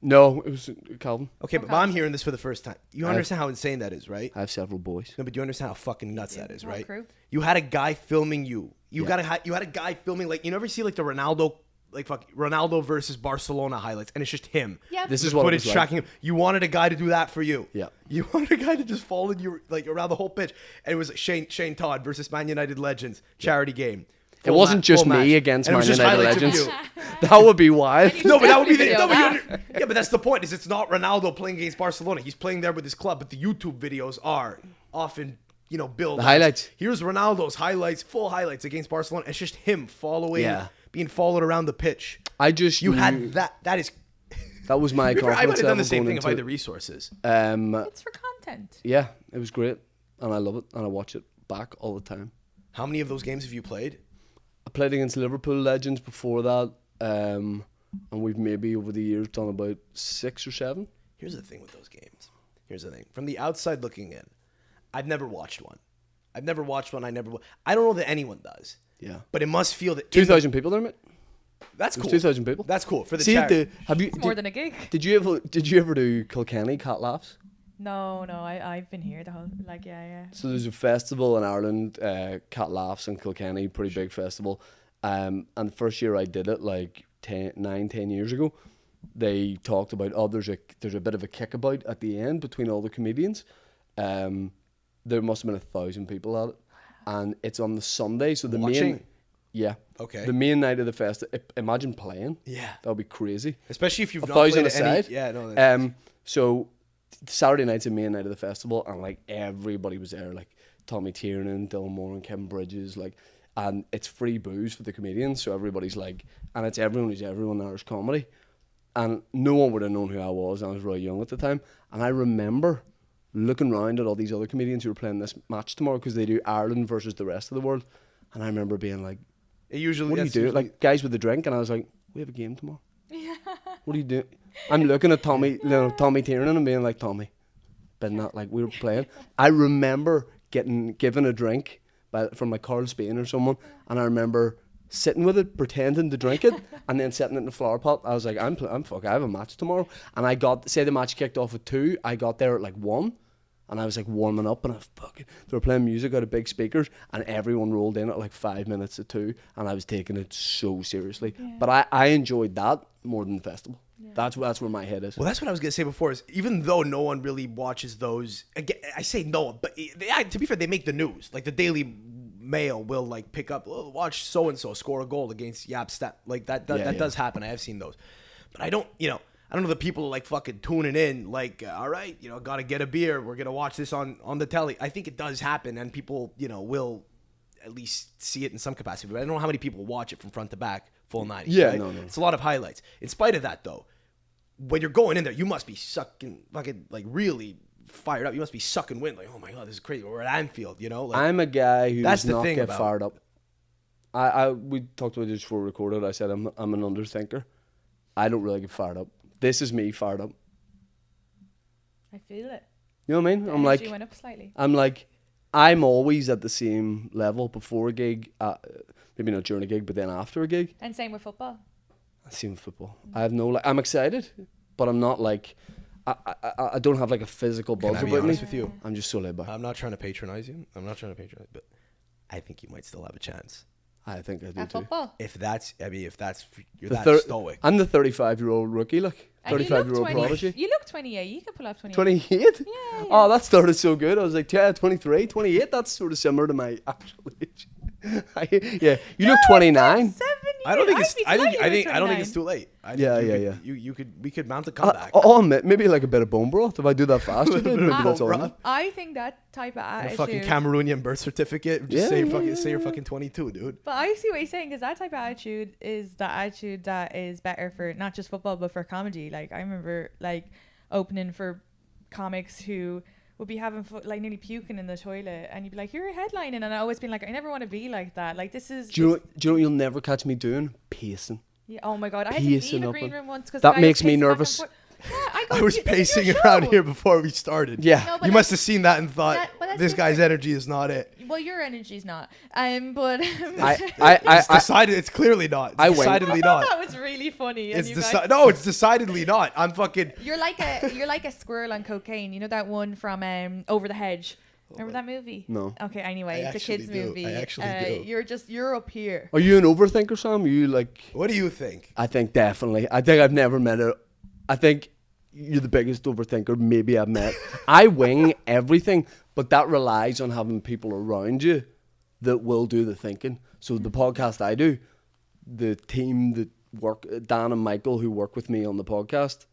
No, it was Calvin. Okay, but I'm hearing this for the first time. You understand how insane that is, right? I have several boys. No, but you understand how fucking nuts that is, Whole right? crew. You had a guy filming you. You Yeah. you had a guy filming, like, you never see like the Ronaldo, like Ronaldo versus Barcelona highlights, and it's just him. Yeah. This is The what it footage was like. tracking him. You wanted a guy to do that for you. Yeah. You wanted a guy to just follow you like around the whole pitch, and it was Shane Todd versus Man United Legends charity game. It wasn't just full me match. against And it Man was just United highlights of Legends. you. That would be wild. No, but that would be the Video that. yeah, but that's the point. Is it's not Ronaldo playing against Barcelona. He's playing there with his club, but the YouTube videos are often, build The highlights. Here's Ronaldo's highlights, full highlights against Barcelona. It's just him following, Yeah. being followed around the pitch. I just You knew had that. That is. that was my I confidence might have done level the same going thing if I had into the resources. it. It's for content. Yeah, it was great, and I love it, and I watch it back all the time. How many of those games have you played? I played against Liverpool Legends before that, and we've maybe over the years done about 6 or 7. Here's the thing with those games. Here's the thing. From the outside looking in, I've never watched one. I don't know that anyone does. Yeah, But it must feel that 2,000 people there, mate. That's There's cool. 2,000 people. That's cool for the See, charity. have you? It's more than a gig. Did you ever do Kilkenny Cat Laughs? No, I've been here the whole yeah. So there's a festival in Ireland, Cat Laughs in Kilkenny, pretty big festival. And the first year I did it, like 10 years ago, they talked about, there's a bit of a kickabout at the end between all the comedians. There must have been 1,000 people at it, and it's on the Sunday. So the Watching? Okay. The main night of the festival. Imagine playing. Yeah. That would be crazy. Especially if you've not 1,000 played aside. any. Yeah, no. So Saturday night's the main night of the festival, and like everybody was there, like Tommy Tiernan, Dylan Moore, and Kevin Bridges, like, and it's free booze for the comedians, so everybody's like, and it's everyone who's everyone Irish comedy, and no one would have known who I was. I was really young at the time, and I remember looking around at all these other comedians who were playing this match tomorrow because they do Ireland versus the rest of the world, and I remember being like, It usually. what do you that's do? usually- Like guys with a drink, and I was like, we have a game tomorrow. What do you do? I'm looking at Tommy Tiernan and being like, Tommy, but not like we were playing. I remember getting given a drink from like Carl Spain or someone, and I remember sitting with it, pretending to drink it, and then setting it in the flower pot. I was like, I'm fuck, I have a match tomorrow, and say the match kicked off at 2. I got there at like 1. And I was like warming up, and they were playing music out of big speakers, and everyone rolled in at like 5 minutes to 2, and I was taking it so seriously. Yeah. But I enjoyed that more than the festival. Yeah. That's where my head is. Well, that's what I was gonna say before. Is even though no one really watches those, again, I say no, but to be fair, they make the news. Like the Daily Mail will like pick up, watch so and so score a goal against Jaap Stam. Like that does happen. I have seen those, but I don't know the people are like fucking tuning in, like, all right, gotta get a beer. We're gonna watch this on the telly. I think it does happen, and people, will at least see it in some capacity. But I don't know how many people watch it from front to back, full 90. Yeah, right? no. It's a lot of highlights. In spite of that, though, when you're going in there, you must be sucking fucking like really fired up. You must be sucking wind, like, oh my god, this is crazy. We're at Anfield, Like, I'm a guy who that's does the not thing get about- fired up. We talked about this before we recorded. I said I'm an underthinker. I don't really get fired up. This is me fired up. I feel it. You know what I mean? The I'm like, energy went up slightly. I'm always at the same level before a gig, maybe not during a gig, but then after a gig. And same with football. Same with football. I have no, I'm excited, but I'm not like, I don't have like a physical buzz Can I be about me. honest with you? I'm just so laid back. I'm not trying to patronize you. But I think you might still have a chance. I think I do At too. football. If that's you're The that stoic. I'm the 35-year-old rookie, like And you 35-year-old look prodigy. You look 28. You can pull off 28. 28? Yeah. Oh, that started so good. I was like, yeah, 23, 28. That's sort of similar to my actual age. Yeah, you look 29. 7 years. I don't think it's. I'd be I think. delighted I with think. I don't think 29. it's too late. I think Yeah, you yeah, could, yeah. You could. We could mount a comeback. Oh, maybe like a bit of bone broth. If I do that fast, maybe that's all. broth. right. I think that type of A attitude. fucking Cameroonian birth certificate. Just Yeah, say you're yeah, fucking. yeah, Say you're yeah. fucking 22, dude. But I see what you're saying, because that type of attitude is the attitude that is better for not just football but for comedy. Like I remember like opening for comics who would be having like nearly puking in the toilet, and you'd be like, "You're headlining," and I always been like, "I never want to be like that." Like this is. Do you know what you'll never catch me doing? Pacing. Yeah, oh my god, I had to Pacing leave a up green and- room once because That makes me nervous. I was pacing around here before we started. Yeah. No, but You must have seen that and thought, but that's this guy's different. energy is not it. Well, your energy's not. But It's decided. It's clearly not. It's I wink. decidedly I thought not. that was really funny. And It's you guys, it's decidedly not. I'm fucking. you're like a squirrel on cocaine. You know that one from Over the Hedge. Remember that movie? No. Okay. Anyway, I it's a kids actually do. movie. I actually do. You're up here. Are you an overthinker, Sam? Are you like? What do you think? I think definitely. I think I've never met a. I think you're the biggest overthinker maybe I've met. I wing everything, but that relies on having people around you that will do the thinking. So the podcast I do, the team that work, Dan and Michael who work with me on the podcast,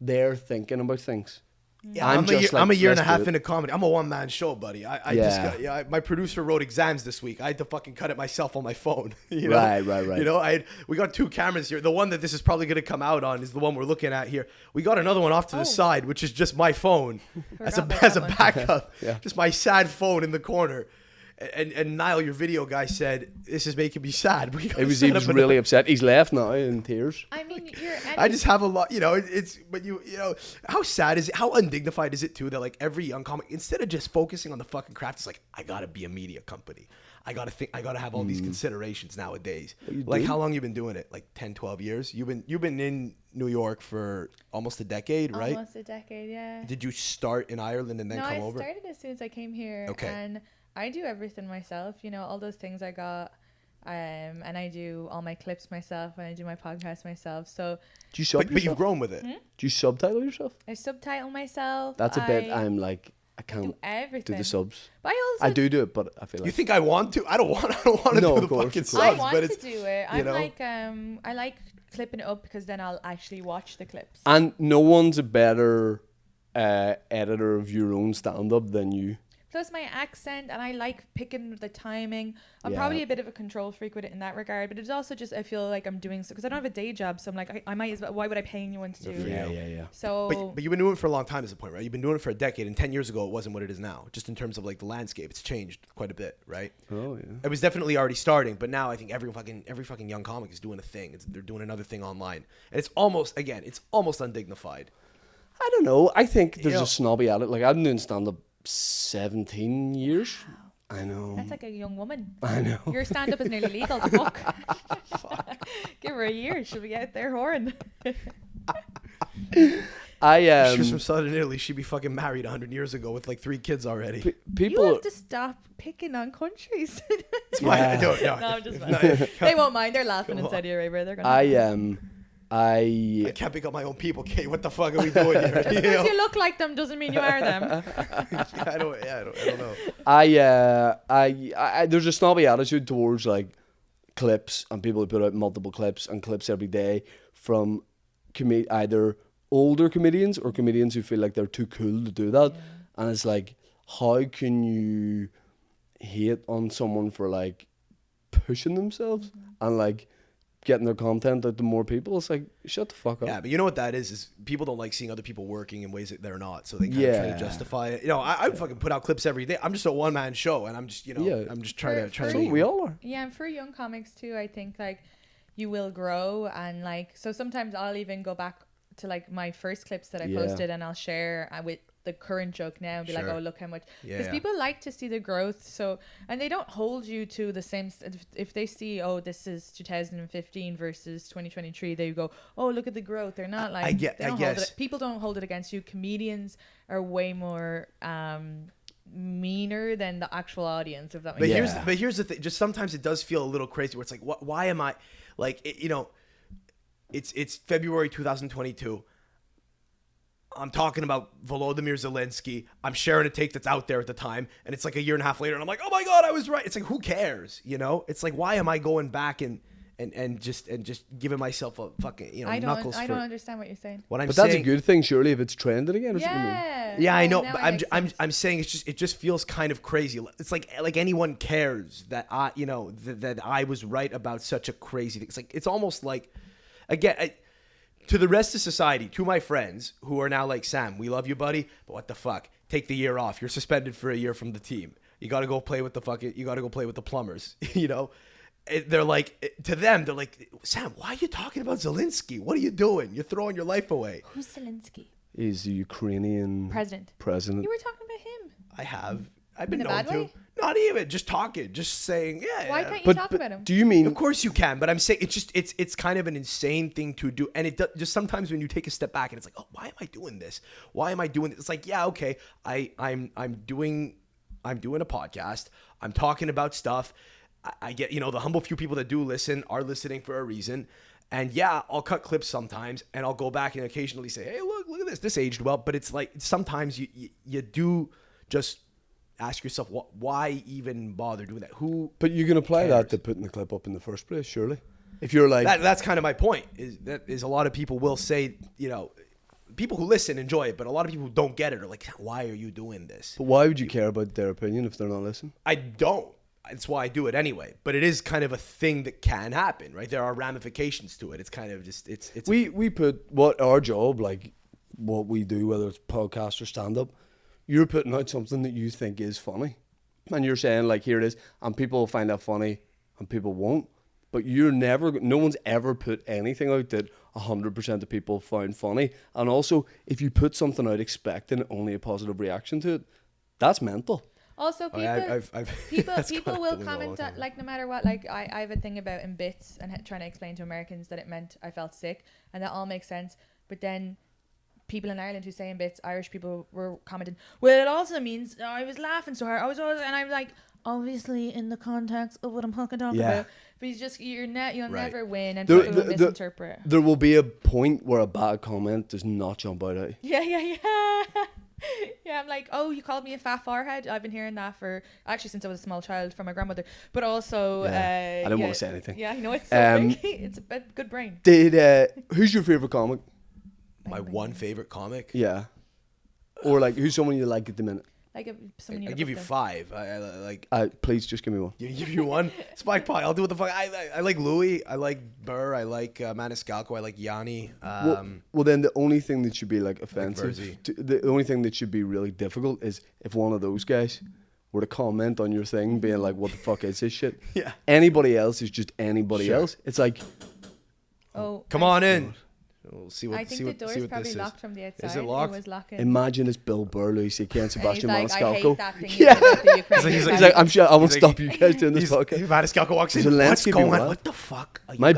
they're thinking about things. Yeah, I'm I'm a year and a let's half do it. into comedy. I'm a one-man show, buddy. I Yeah. just got, my producer wrote exams this week. I had to fucking cut it myself on my phone. You know? Right. You know, we got two cameras here. The one that this is probably going to come out on is the one we're looking at here. We got another one off to the side, which is just my phone as a Forgot about that one. backup. Yeah. Just my sad phone in the corner. And Niall, your video guy, said this is making me sad. He was really upset. He's left now in tears. I mean, I just have a lot, you know, it's, but you know, how sad is it? How undignified is it too that like every young comic, instead of just focusing on the fucking craft, it's like, I gotta be a media company. I gotta have all these considerations nowadays. Like how long you been doing it? Like 10, 12 years? You've been in New York for almost a decade, right? almost a decade, yeah. Did you start in Ireland and then come over? No, I started as soon as I came here. Okay. And I do everything myself, you know, all those things I got. And I do all my clips myself, and I do my podcast myself. So Do you sub But you've yourself? grown with it. Hmm? Do you subtitle yourself? I subtitle myself. That's a bit. I I'm like, I do can't everything. do the subs. But I also I do it, but I feel You like think I want to? I don't want to No, do of the course, fucking of course. subs, I want but to it's, do it. you I'm know. like I like clipping it up because then I'll actually watch the clips. And no one's a better editor of your own stand-up than you. Plus my accent, and I like picking the timing. I'm Yeah. probably a bit of a control freak with it in that regard, but it's also just I feel like I'm doing so because I don't have a day job, so I'm like I might as well. Why would I pay anyone to do for it? you. Yeah. So But you've been doing it for a long time is the point, right? You've been doing it for a decade, and 10 years ago it wasn't what it is now. Just in terms of like the landscape, it's changed quite a bit, right? Oh yeah. It was definitely already starting, but now I think every fucking young comic is doing a thing. They're doing another thing online, and it's almost undignified. I don't know. I think there's You know- a snobby at it. Like I've been doing stand-up 17 years. I know. that's like a young woman. I know. Your stand up is nearly legal. Fuck. Give her a year. She'll be out there whoring. I She was from Southern Italy. She'd be fucking married 100 years ago with like 3 kids already. You people. have to stop picking on countries. It's fine. I don't know. No, I'm just No, they won't mind. They're laughing in Come on. Saudi Arabia. They're gonna. I can't pick up my own people, Kate. What the fuck are we doing here? Just You because know? you look like them doesn't mean you are them. I don't know. I there's a snobby attitude towards like clips and people who put out multiple clips and clips every day from either older comedians or comedians who feel like they're too cool to do that. And it's like, how can you hate on someone for like pushing themselves and like getting their content out to more people? It's like, shut the fuck up. Yeah, but you know what that is people don't like seeing other people working in ways that they're not, so they kind of try to justify it. You know, I fucking put out clips every day. I'm just a one-man show, and I'm just, you know, I'm just trying For- to. So we all are. Yeah, and for young comics too, I think like you will grow, and like so sometimes I'll even go back to like my first clips that I posted, and I'll share with the current joke now and be like, Sure. oh, look how much, Yeah, because people like to see the growth. So, and they don't hold you to the same if they see, oh, this is 2015 versus 2023, they go, oh, look at the growth. They're not like, I guess. people don't hold it against you. Comedians are way more meaner than the actual audience, if that But makes sense. here's the thing. Just sometimes it does feel a little crazy where it's like, why am I like, it's February 2022. I'm talking about Volodymyr Zelensky. I'm sharing a take that's out there at the time, and it's like a year and a half later, and I'm like, oh my god, I was right. It's like, who cares? It's like, why am I going back and just giving myself a fucking knuckles? I don't understand what you're saying. But that's a good thing, surely, if it's trending again. Or something. Yeah, I know, now but it makes sense. I'm saying it just feels kind of crazy. It's like anyone cares that that I was right about such a crazy thing. It's like, it's almost like, again, to the rest of society, to my friends who are now like, Sam, we love you, buddy, but what the fuck? Take the year off. You're suspended for a year from the team. You got to go play with the plumbers. They're like, to them, they're like, Sam, why are you talking about Zelensky? What are you doing? You're throwing your life away. Who's Zelensky? He's the Ukrainian president. You were talking about him. I've been In a known bad to. way? Not even just talking, just saying, yeah. Why yeah. can't you talk about him? Do you mean? Of course you can, but I'm saying it's kind of an insane thing to do, and just sometimes when you take a step back and it's like, oh, why am I doing this? Why am I doing this? It's like, yeah, okay, I'm doing a podcast. I'm talking about stuff. I get, the humble few people that do listen are listening for a reason. And yeah, I'll cut clips sometimes, and I'll go back and occasionally say, hey, look at this. This aged well. But it's like, sometimes you do just ask yourself, why even bother doing that? Who? But you can apply that to putting the clip up in the first place, surely. If you're like, that's kind of my point. Is a lot of people will say, people who listen enjoy it, but a lot of people who don't get it are like, why are you doing this? but why would you care about their opinion if they're not listening? I don't. That's why I do it anyway. But it is kind of a thing that can happen, right? There are ramifications to it. It's kind of just it's. We put what our job, like what we do, whether it's podcast or stand up, you're putting out something that you think is funny, and you're saying like, here it is, and people will find that funny, and people won't. But no one's ever put anything out that 100% of people found funny. And also, if you put something out expecting only a positive reaction to it, that's mental. Also, people will comment on, like, no matter what. Like, I have a thing about in bits and trying to explain to Americans that it meant I felt sick, and that all makes sense. But then people in Ireland who say in bits, Irish people were commenting, well, it also means I was laughing so hard. And I'm like, obviously in the context of what I'm talking about. But you'll never win, and people will misinterpret. There will be a point where a bad comment does not jump out at you. Yeah. Yeah, I'm like, oh, you called me a fat forehead? I've been hearing that since I was a small child from my grandmother. But also, I didn't want to say anything. Yeah, I know, it's so big. It's a good brain. Who's your favorite comic? My one favorite comic? Yeah. Or like, who's someone you like at the minute? Like I give you 5. I like. Please just give me one. Give you one. Spike Pie. I'll do what the fuck. I like Louis. I like Burr. I like Maniscalco. I like Yanni. Well, then the only thing that should be like offensive, Like the only thing that should be really difficult is if one of those guys were to comment on your thing, being like, "What the fuck is this shit?" Yeah. Anybody else is just anybody else. It's like, come on in. We'll see what. I think the door's probably locked from the outside. Is it locked? It was locking. imagine it's Bill Burr, Louis C.K. and Sebastian and he's like, Maniscalco. I hate that thing you did about the Ukraine. He's He's like, I'm sure I won't stop you guys doing this podcast. Maniscalco walks in. Zelensky What's be going on? what? What the fuck? My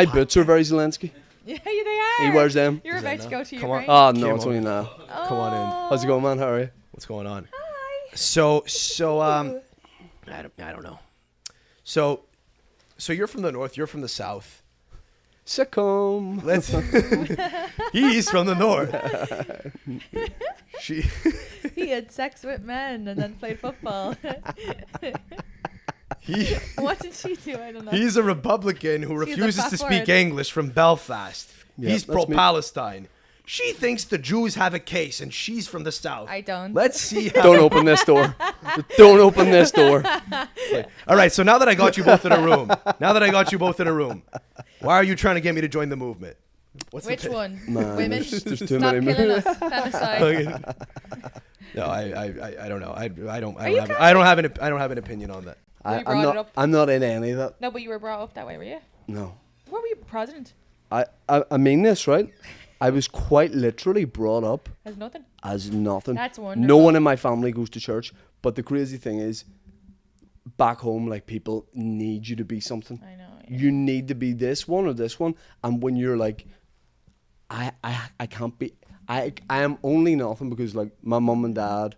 boots are very Zelensky. Yeah, they are. He wears them. You're about to go to Come on. Ukraine. Oh no, it's only now. Come on in. How's it going, man? How are you? What's going on? Hi. So I don't know. So you're from the north. You're from the south. Sitcom. He's from the north. He had sex with men and then played football. What did she do? I don't know. He's a Republican who refuses to speak word. English from Belfast. Yeah, He's that's me. pro-Palestine. She thinks the Jews have a case, and she's from the south. I don't. Let's see how... Don't open this door. Don't open this door. All right, so now that I got you both in a room, why are you trying to get me to join the movement? Which one? Man, Women? there's too Stop many killing us. Femicide. No, I don't know. I don't have an opinion on that. I'm not in any of that. No, but you were brought up that way, were you? No. What were you, president? I mean this, right? I was quite literally brought up As nothing. as nothing. That's wonderful. No one in my family goes to church. But the crazy thing is, back home, like, people need you to be something. I know. Yeah. You need to be this one or this one. And when you're like, I can't be, I am only nothing because, like, my mum and dad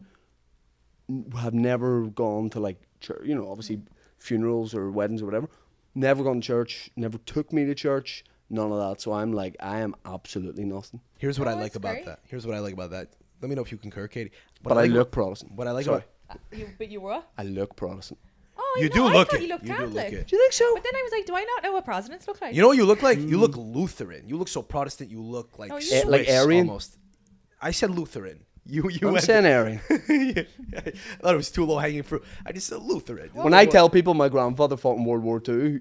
have never gone to like church, you know, obviously funerals or weddings or whatever. Never gone to church, never took me to church, none of that. So I'm like, I am absolutely nothing. Here's what I Oh, like that's about great. that. Here's what I like about that. Let me know if you concur, Katie. But I like look about- Protestant. What I like Sorry. about But you were? I look Protestant. Oh, You no, do I look thought it. you looked You do look Catholic. it. Do you think so? But then I was like, do I not know what Protestants look like? You know what you look like? You look Lutheran. You look so Protestant. You look like Oh, you Swiss, do. Like Aryan? almost. I said Lutheran. You I'm went. saying Aryan. I thought it was too low hanging fruit. I just said Lutheran. When I tell people my grandfather fought in World War II,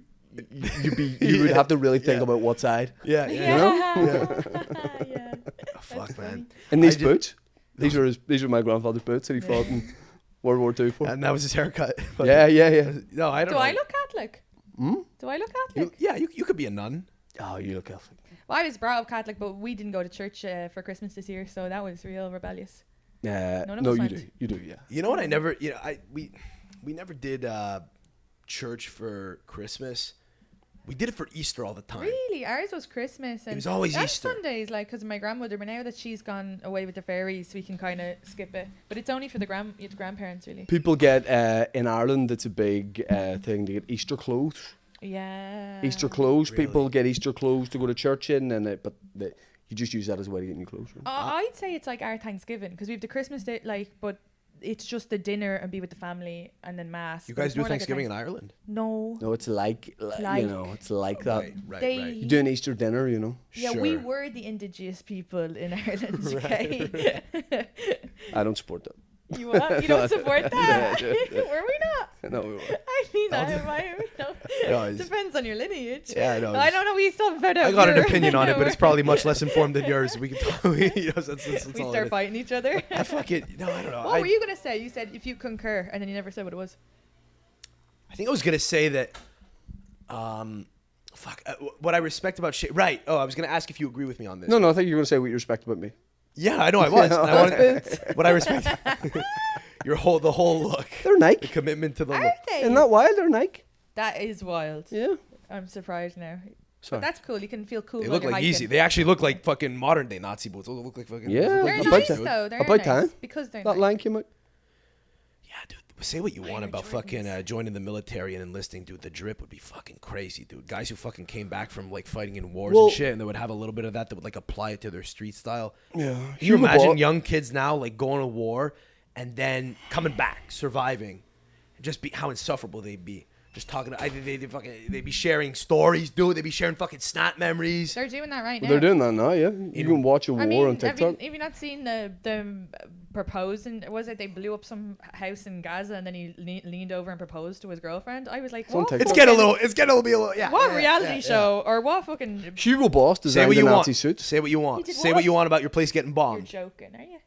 you would have to really think Yeah. about what side. Yeah, yeah. Yeah. Yeah. Oh, fuck, man. And these I ju- boots, these are my grandfather's boots that he fought in World War II for. And that was his haircut. Yeah. No, I don't Do know. I look Catholic? Do I look Catholic? You could be a nun. Oh, you look Catholic. Well, I was brought up Catholic, but we didn't go to church for Christmas this year, so that was real rebellious. None of No, us you went. do. You do, yeah. You know what? I never. You know, we never did church for Christmas. We did it for Easter all the time. Really? Ours was Christmas. And was always ours Easter. Sundays, like, because of my grandmother, but now that she's gone away with the fairies, we can kind of skip it. But it's only for the grandparents, really. People get, in Ireland, it's a big thing to get Easter clothes. Yeah. Easter clothes. Really? People get Easter clothes to go to church in, you just use that as a way to get new clothes. Right? I'd say it's like our Thanksgiving, because we have the Christmas day, like, but it's just the dinner and be with the family and then mass. You But guys it's do more like a Thanksgiving in Ireland? No. No, it's like, Like. you know, it's like that. Right. They- You do an Easter dinner, you know. Yeah, we Sure. were the indigenous people in Ireland, okay? I don't support that. You what? You don't support that? Yeah. Were we not? No, we won't. I mean, No, it's- depends on your lineage. Yeah, I know. I don't know. We still found out. I got an you're- opinion on it, but it's we're- probably much less informed than yours. We can talk. You know, that's We all it start is. fighting each other. I fucking no, I don't know. What were you gonna say? You said if you concur, and then you never said what it was. I think I was gonna say that. What I respect about Shane. Right. Oh, I was gonna ask if you agree with me on this. No, I think you're going to say what you respect about me. Yeah, I know I was. I Those wanted, what I respect. The whole look. They're The Nike. commitment to the Are look. they? Isn't that wild? They're Nike. That is wild. Yeah. I'm surprised now. Sorry. But that's cool. You can feel cool. They while look you're like hiking. easy. They actually look like fucking modern day Nazi boots. Those look like fucking. Yeah. those look They're like About nice time. though. They're About nice time. because they're That nice. line came out. Yeah, dude. Say what you want Your about fucking Jordans. joining the military and enlisting, dude. The drip would be fucking crazy, dude. Guys who fucking came back from like fighting in wars Well- and shit, and they would have a little bit of that would like apply it to their street style. Yeah. Can you imagine young kids now like going to war and then coming back, surviving, and just be how insufferable they'd be. Just talking. They'd be sharing stories, dude. They'd be sharing fucking snap memories. They're doing that right now. They're doing that now, yeah. You can watch a war I mean, on TikTok. have you not seen the proposing? Was it they blew up some house in Gaza and then he leaned over and proposed to his girlfriend? I was like, on what? TikTok. It's getting a little. It's getting a little. Yeah. What yeah, reality yeah, show or what fucking? Hugo Boss Say designed what the you Nazi want. suits. Say what you want. He did Say what what? you want about your place getting You're bombed. joking, are you?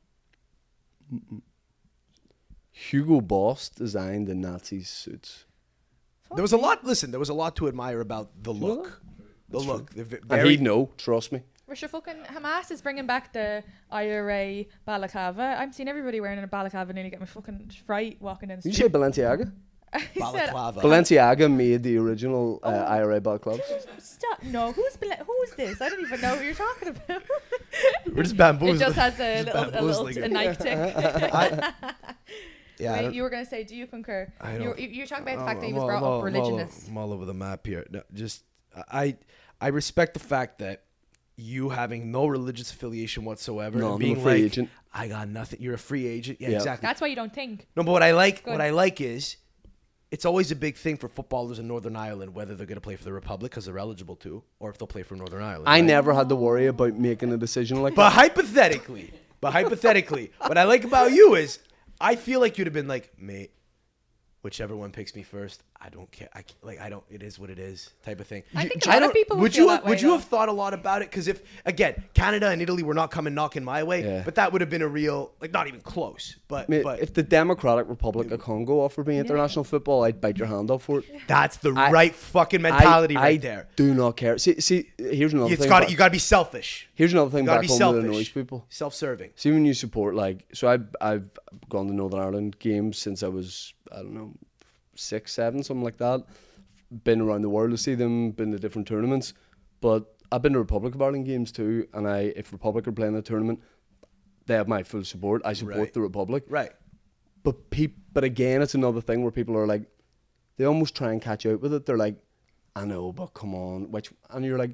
Hugo Boss designed the Nazi suits. There was a lot. Listen, there was a lot to admire about the look. The look. They're And very. he'd know, trust me. We're sure fucking Hamas is bringing back the IRA balaclava. I'm seeing everybody wearing a balaclava nearly get my fucking fright walking down the Did you street. say Balenciaga? I said, Balaclava. Balenciaga made the original IRA balaclavas. stop. No, who's this? I don't even know who you're talking about. We're just It bamboozling. just has a Just little bamboozling a it. Nike tick. Yeah. I Wait, don't- you were gonna say, do you concur? I You're, don't- you're talking about the fact that he I'm was all- brought I'm all- up religionist. I'm all over the map here. No, just I respect the fact that you having no religious affiliation whatsoever, No, and I'm being a free like, agent. I got nothing. You're a free agent. Yeah, Yeah. exactly. That's why you don't think. No, but what I Good. like is, it's always a big thing for footballers in Northern Ireland whether they're going to play for the Republic because they're eligible to, or if they'll play for Northern Ireland. I right? never had to worry about making a decision like But that. hypothetically, what I like about you is, I feel like you'd have been like, mate, whichever one picks me first, I don't care. I don't. It is what it is, type of thing. I think a lot of people would would feel you that way, would you though. have thought a lot about it? Because if again, Canada and Italy were not coming knocking my way, Yeah. but that would have been a real not even close. But Mate, but if the Democratic Republic of Congo offered me international football, I'd bite your hand off for it. that's the I- right fucking mentality I right there. do not care. See, here's another It's thing. got you got to be selfish. Here's another thing You got to back be home selfish. that annoys people. Self-serving. See, when you support, I've gone to Northern Ireland games since I was, I don't know, 6, 7, something like that. Been around the world to see them, been to different tournaments. But I've been to Republic of Ireland games too, and if Republic are playing a tournament, they have my full support. I support Right. the Republic. Right. but again, it's another thing where people are like, they almost try and catch out with it. They're like, I know, but come on, and you're like,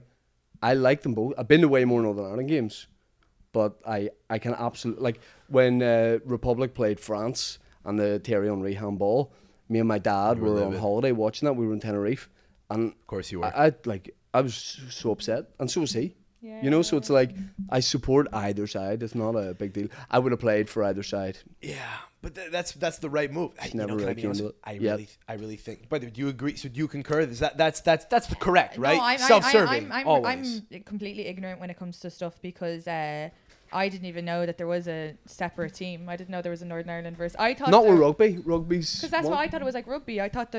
I like them both. I've been to way more Northern Ireland games, but I can absolutely, like when Republic played France and the Thierry Henry handball, me and my dad were on holiday watching that. We were in Tenerife, and Of course you were. I was so upset, and so was he. You know, so it's like I support either side. It's not a big deal. I would have played for either side. Yeah, but that's the right move. Never really came to it. I really think. Brother, do you agree? So do you concur? That's the correct, right? No, Self-serving. I'm completely ignorant when it comes to stuff because I didn't even know that there was a separate team. I didn't know there was a Northern Ireland versus. I thought not with rugby. Rugby's because that's what I thought it was like rugby. I thought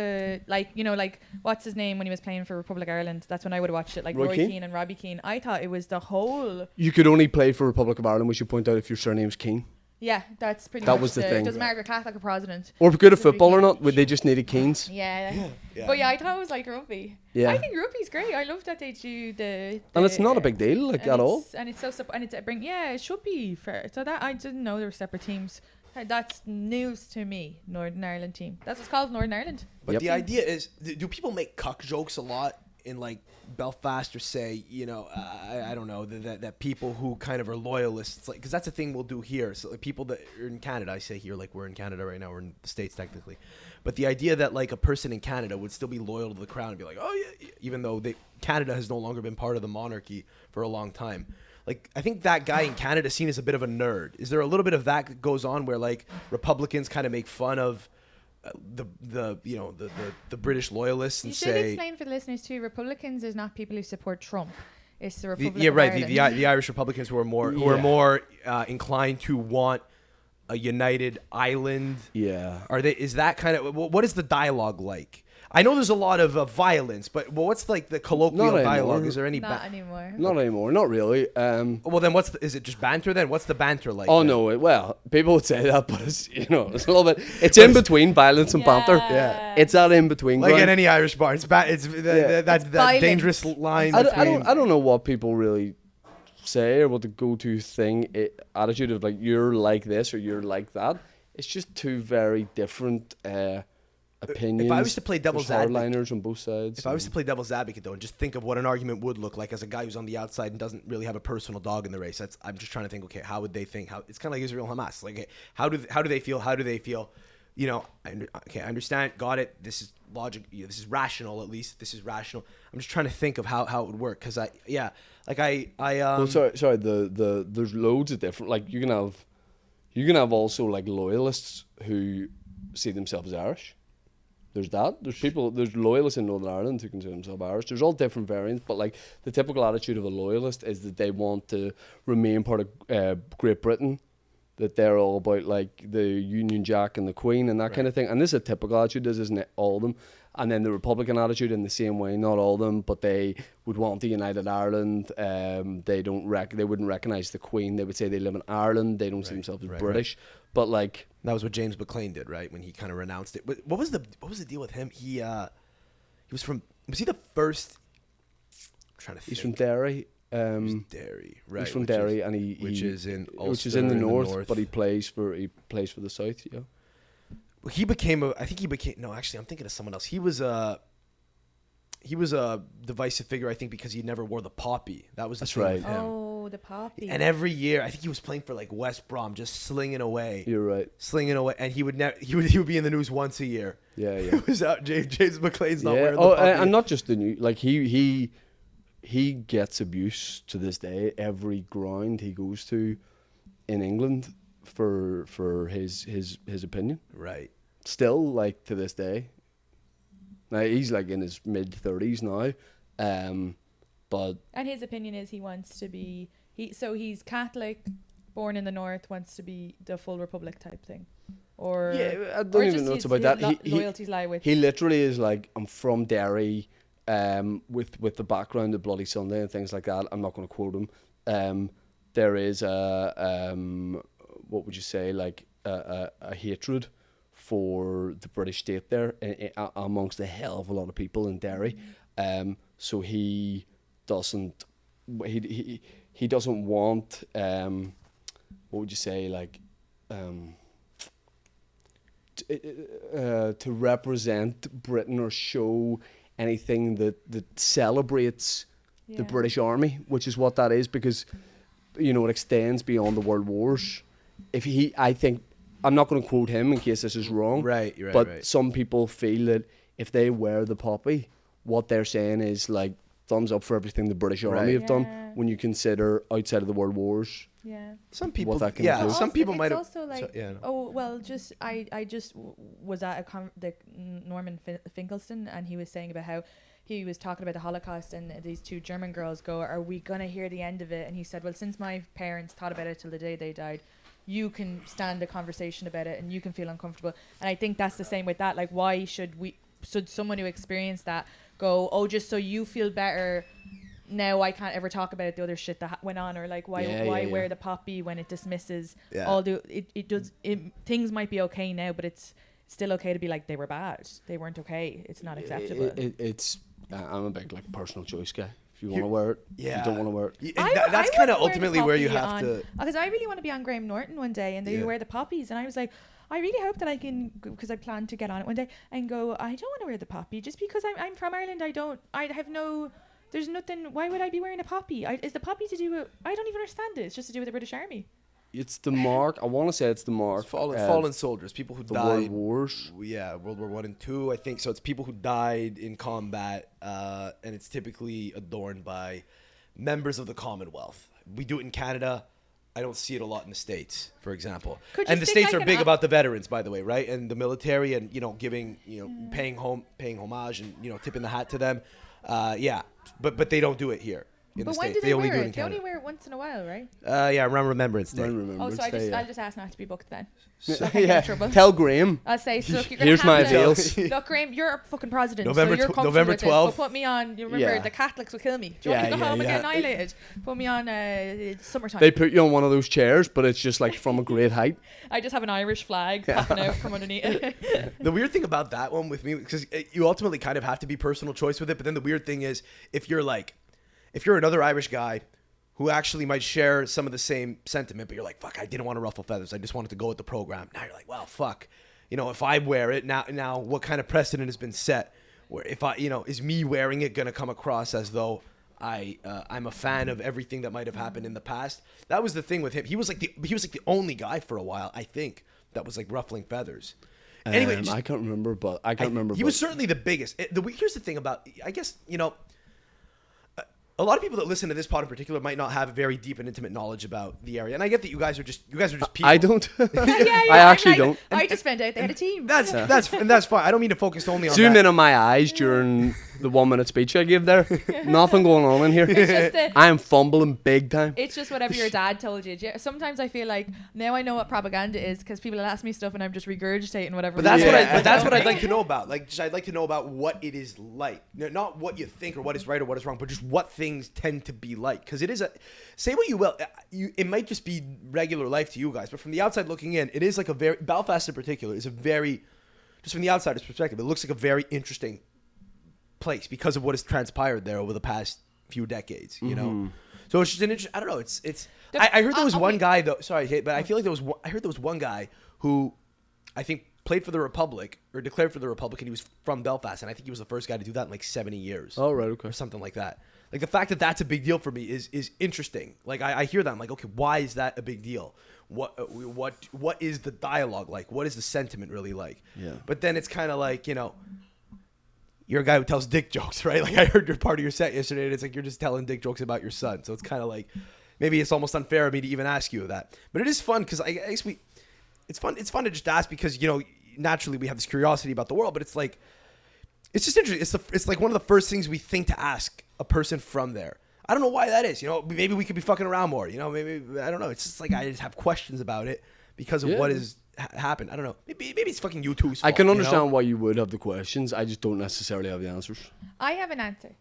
like what's his name when he was playing for Republic of Ireland. That's when I would have watched it, like Roy Keane and Robbie Keane. I thought it was the whole. You could only play for Republic of Ireland. We should point out if your surname's Keane. Yeah, that's pretty. That much was the thing. It doesn't matter if you're Catholic or Protestant. Or good at football or not. They just needed Keanes. Yeah. But yeah, I thought it was like rugby. Yeah. I think rugby's great. I love that they do the and it's not a big deal, like at all. And it's so and it's it should be fair. So that I didn't know there were separate teams. That's news to me. Northern Ireland team. That's what's called Northern Ireland. But the idea is, do people make cuck jokes a lot in like Belfast, or say, you know, I don't know, that people who kind of are loyalists, like, because that's a thing we'll do here. So like people that are in Canada, I say here, like we're in Canada right now, we're in the States technically, but the idea that like a person in Canada would still be loyal to the crown and be like, oh yeah, even though Canada has no longer been part of the monarchy for a long time. Like, I think that guy in Canada is seen as a bit of a nerd. Is there a little bit of that goes on where like Republicans kind of make fun of the British loyalists and you should say, explain for the listeners too. Republicans is not people who support Trump. It's the Republic. Yeah, of right. Ireland. The Irish Republicans who are more inclined to want a united Ireland. Yeah. Is that kind of what is the dialogue like? I know there's a lot of violence, but what's like the colloquial dialogue? Is there any? Not anymore. Not anymore. Not really. Well, then is it just banter then? What's the banter like? Oh then? no. Well, people would say that, but it's it's a little bit. It's in between violence and banter. Yeah. It's that in between. Like in any Irish bar, it's that's that dangerous line. I don't know what people really say or what the go-to attitude of like you're like this or you're like that. It's just two very different opinions. If I was to play devil's advocate, hardliners on both sides. If I was to play devil's advocate though, and just think of what an argument would look like as a guy who's on the outside and doesn't really have a personal dog in the race. I'm just trying to think. Okay, how would they think? How it's kind of like Israel Hamas. Like, how do they feel? How do they feel? You know, I understand. Got it. This is logic. This is rational. At least this is rational. I'm just trying to think of how it would work because well, sorry. There's loads of different. Like you can have also like loyalists who see themselves as Irish. There's that. There's loyalists in Northern Ireland who consider themselves Irish. There's all different variants, but like the typical attitude of a loyalist is that they want to remain part of Great Britain, that they're all about like the Union Jack and the Queen and that kind of thing. And this is a typical attitude, this isn't all of them. And then the Republican attitude in the same way, not all of them, but they would want the United Ireland. They wouldn't recognise the Queen. They would say they live in Ireland. They don't see themselves as British. Right. But like that was what James McClean did, right? When he kind of renounced it. What was the deal with him? Was he the first? I'm trying to think. He's from Derry. He's Derry, right? He's from Derry, which is in the north, but he plays for the south. Yeah. Well, no, actually, I'm thinking of someone else. He was a divisive figure, I think, because he never wore the poppy. That's right. With him. Oh, the poppy. And every year, I think he was playing for like West Brom, just slinging away. You're right. Slinging away, and he would be in the news once a year. Yeah. It was out. James McClean's not wearing the poppy. And not just the new. Like he gets abuse to this day. Every ground he goes to in England for his opinion. Right. Still, like to this day. Now he's like in his mid-30s now, but and his opinion is he wants to be he's Catholic, born in the north, wants to be the full republic type thing, or I don't even know about that. Loyalties lie with. He literally is like, I'm from Derry, with the background of Bloody Sunday and things like that. I'm not going to quote him. There is what would you say, like a hatred for the British state there amongst a hell of a lot of people in Derry. So he doesn't want what would you say, like to represent Britain or show anything that celebrates the British Army, which is what that is, because it extends beyond the World Wars. I think, I'm not going to quote him in case this is wrong, but some people feel that if they wear the poppy, what they're saying is like thumbs up for everything the British Army have done when you consider outside of the World Wars. Yeah. Some people, some people might have. Also like, I just was at the Norman Finkelstein, and he was saying about how he was talking about the Holocaust, and these two German girls go, "Are we gonna hear the end of it?" And he said, "Well, since my parents thought about it till the day they died, you can stand a conversation about it, and you can feel uncomfortable." And I think that's the same with that. Like, why should someone who experienced that go, "Oh, just so you feel better, now I can't ever talk about the other shit that went on," or like, why wear the poppy when it dismisses all the things might be okay now, but it's still okay to be like, they were bad, they weren't okay, it's not acceptable. I'm a big like personal choice guy. If you want to wear it, if you don't want to wear it. That's kind of ultimately where you have to. Because I really want to be on Graham Norton one day, and they wear the poppies, and I was like, I really hope that I can, because I plan to get on it one day and go, I don't want to wear the poppy just because I'm from Ireland. There's nothing. Why would I be wearing a poppy? Is the poppy to do with? I don't even understand it. It's just to do with the British Army. It's the mark. I want to say it's the mark. Fallen soldiers, people who died. World Wars. Yeah, World War I and II, I think. So it's people who died in combat, and it's typically adorned by members of the Commonwealth. We do it in Canada. I don't see it a lot in the States, for example. And the States are big about the veterans, by the way, right? And the military, and giving, paying homage, and tipping the hat to them. But they don't do it here. But when do they only wear it? They only wear it once in a while, right? Around Remembrance Day. I'll just ask not to be booked then. Tell Graham. I'll say, so look, you're here's my avails. Look, Graham, you're a fucking president. November 12th. Put me on. You remember the Catholics will kill me. Do you want me to go home and get annihilated? Put me on summertime. They put you on one of those chairs, but it's just like from a great height. I just have an Irish flag popping out from underneath it. The weird thing about that one with me, because you ultimately kind of have to be personal choice with it, but then the weird thing is, if you're another Irish guy who actually might share some of the same sentiment, but you're like, fuck, I didn't want to ruffle feathers, I just wanted to go with the program. Now you're like, well, fuck, if I wear it now, what kind of precedent has been set? Where if I, is me wearing it gonna come across as though I'm a fan of everything that might have happened in the past? That was the thing with him. He was like the only guy for a while, I think, that was like ruffling feathers. Anyway, I can't remember, but he was certainly the biggest. Here's the thing about, I guess, a lot of people that listen to this pod in particular might not have a very deep and intimate knowledge about the area, and I get that you guys are just people. I don't. I actually don't. I just found out they had a team. That's fine. I don't mean to focus only on Zoom that. in on my eyes during the 1 minute speech I gave there. Nothing going on in here. I am fumbling big time. It's just whatever your dad told you. Sometimes I feel like now I know what propaganda is, because people will ask me stuff and I'm just regurgitating whatever. But that's what I'd like to know about. Like, I'd like to know about what it is like, not what you think or what is right or what is wrong, but just what things tend to be like. Because it is say what you will, it might just be regular life to you guys, but from the outside looking in, it is like Belfast in particular is just from the outsider's perspective, it looks like a very interesting place because of what has transpired there over the past few decades, So it's just an interesting, I don't know, it's I heard there was one guy though, sorry, but I feel like I heard there was one guy who I think played for the Republic or declared for the Republic, and he was from Belfast, and I think he was the first guy to do that in like 70 years. Oh, right, okay. Or something like that. Like, the fact that that's a big deal for me is interesting. Like, I hear that, I'm like, okay, why is that a big deal? What is the dialogue like? What is the sentiment really like? Yeah. But then it's kind of like, you're a guy who tells dick jokes, right? Like, I heard your part of your set yesterday, and it's like you're just telling dick jokes about your son. So it's kind of like, maybe it's almost unfair of me to even ask you that. But it is fun because I guess it's fun to just ask because, naturally we have this curiosity about the world, but it's like, it's just interesting. It's like one of the first things we think to ask a person from there. I don't know why that is. Maybe we could be fucking around more. Maybe, I don't know. It's just like I just have questions about it because of what has happened. I don't know. Maybe it's fucking you two's fault. I can understand why you would have the questions. I just don't necessarily have the answers. I have an answer.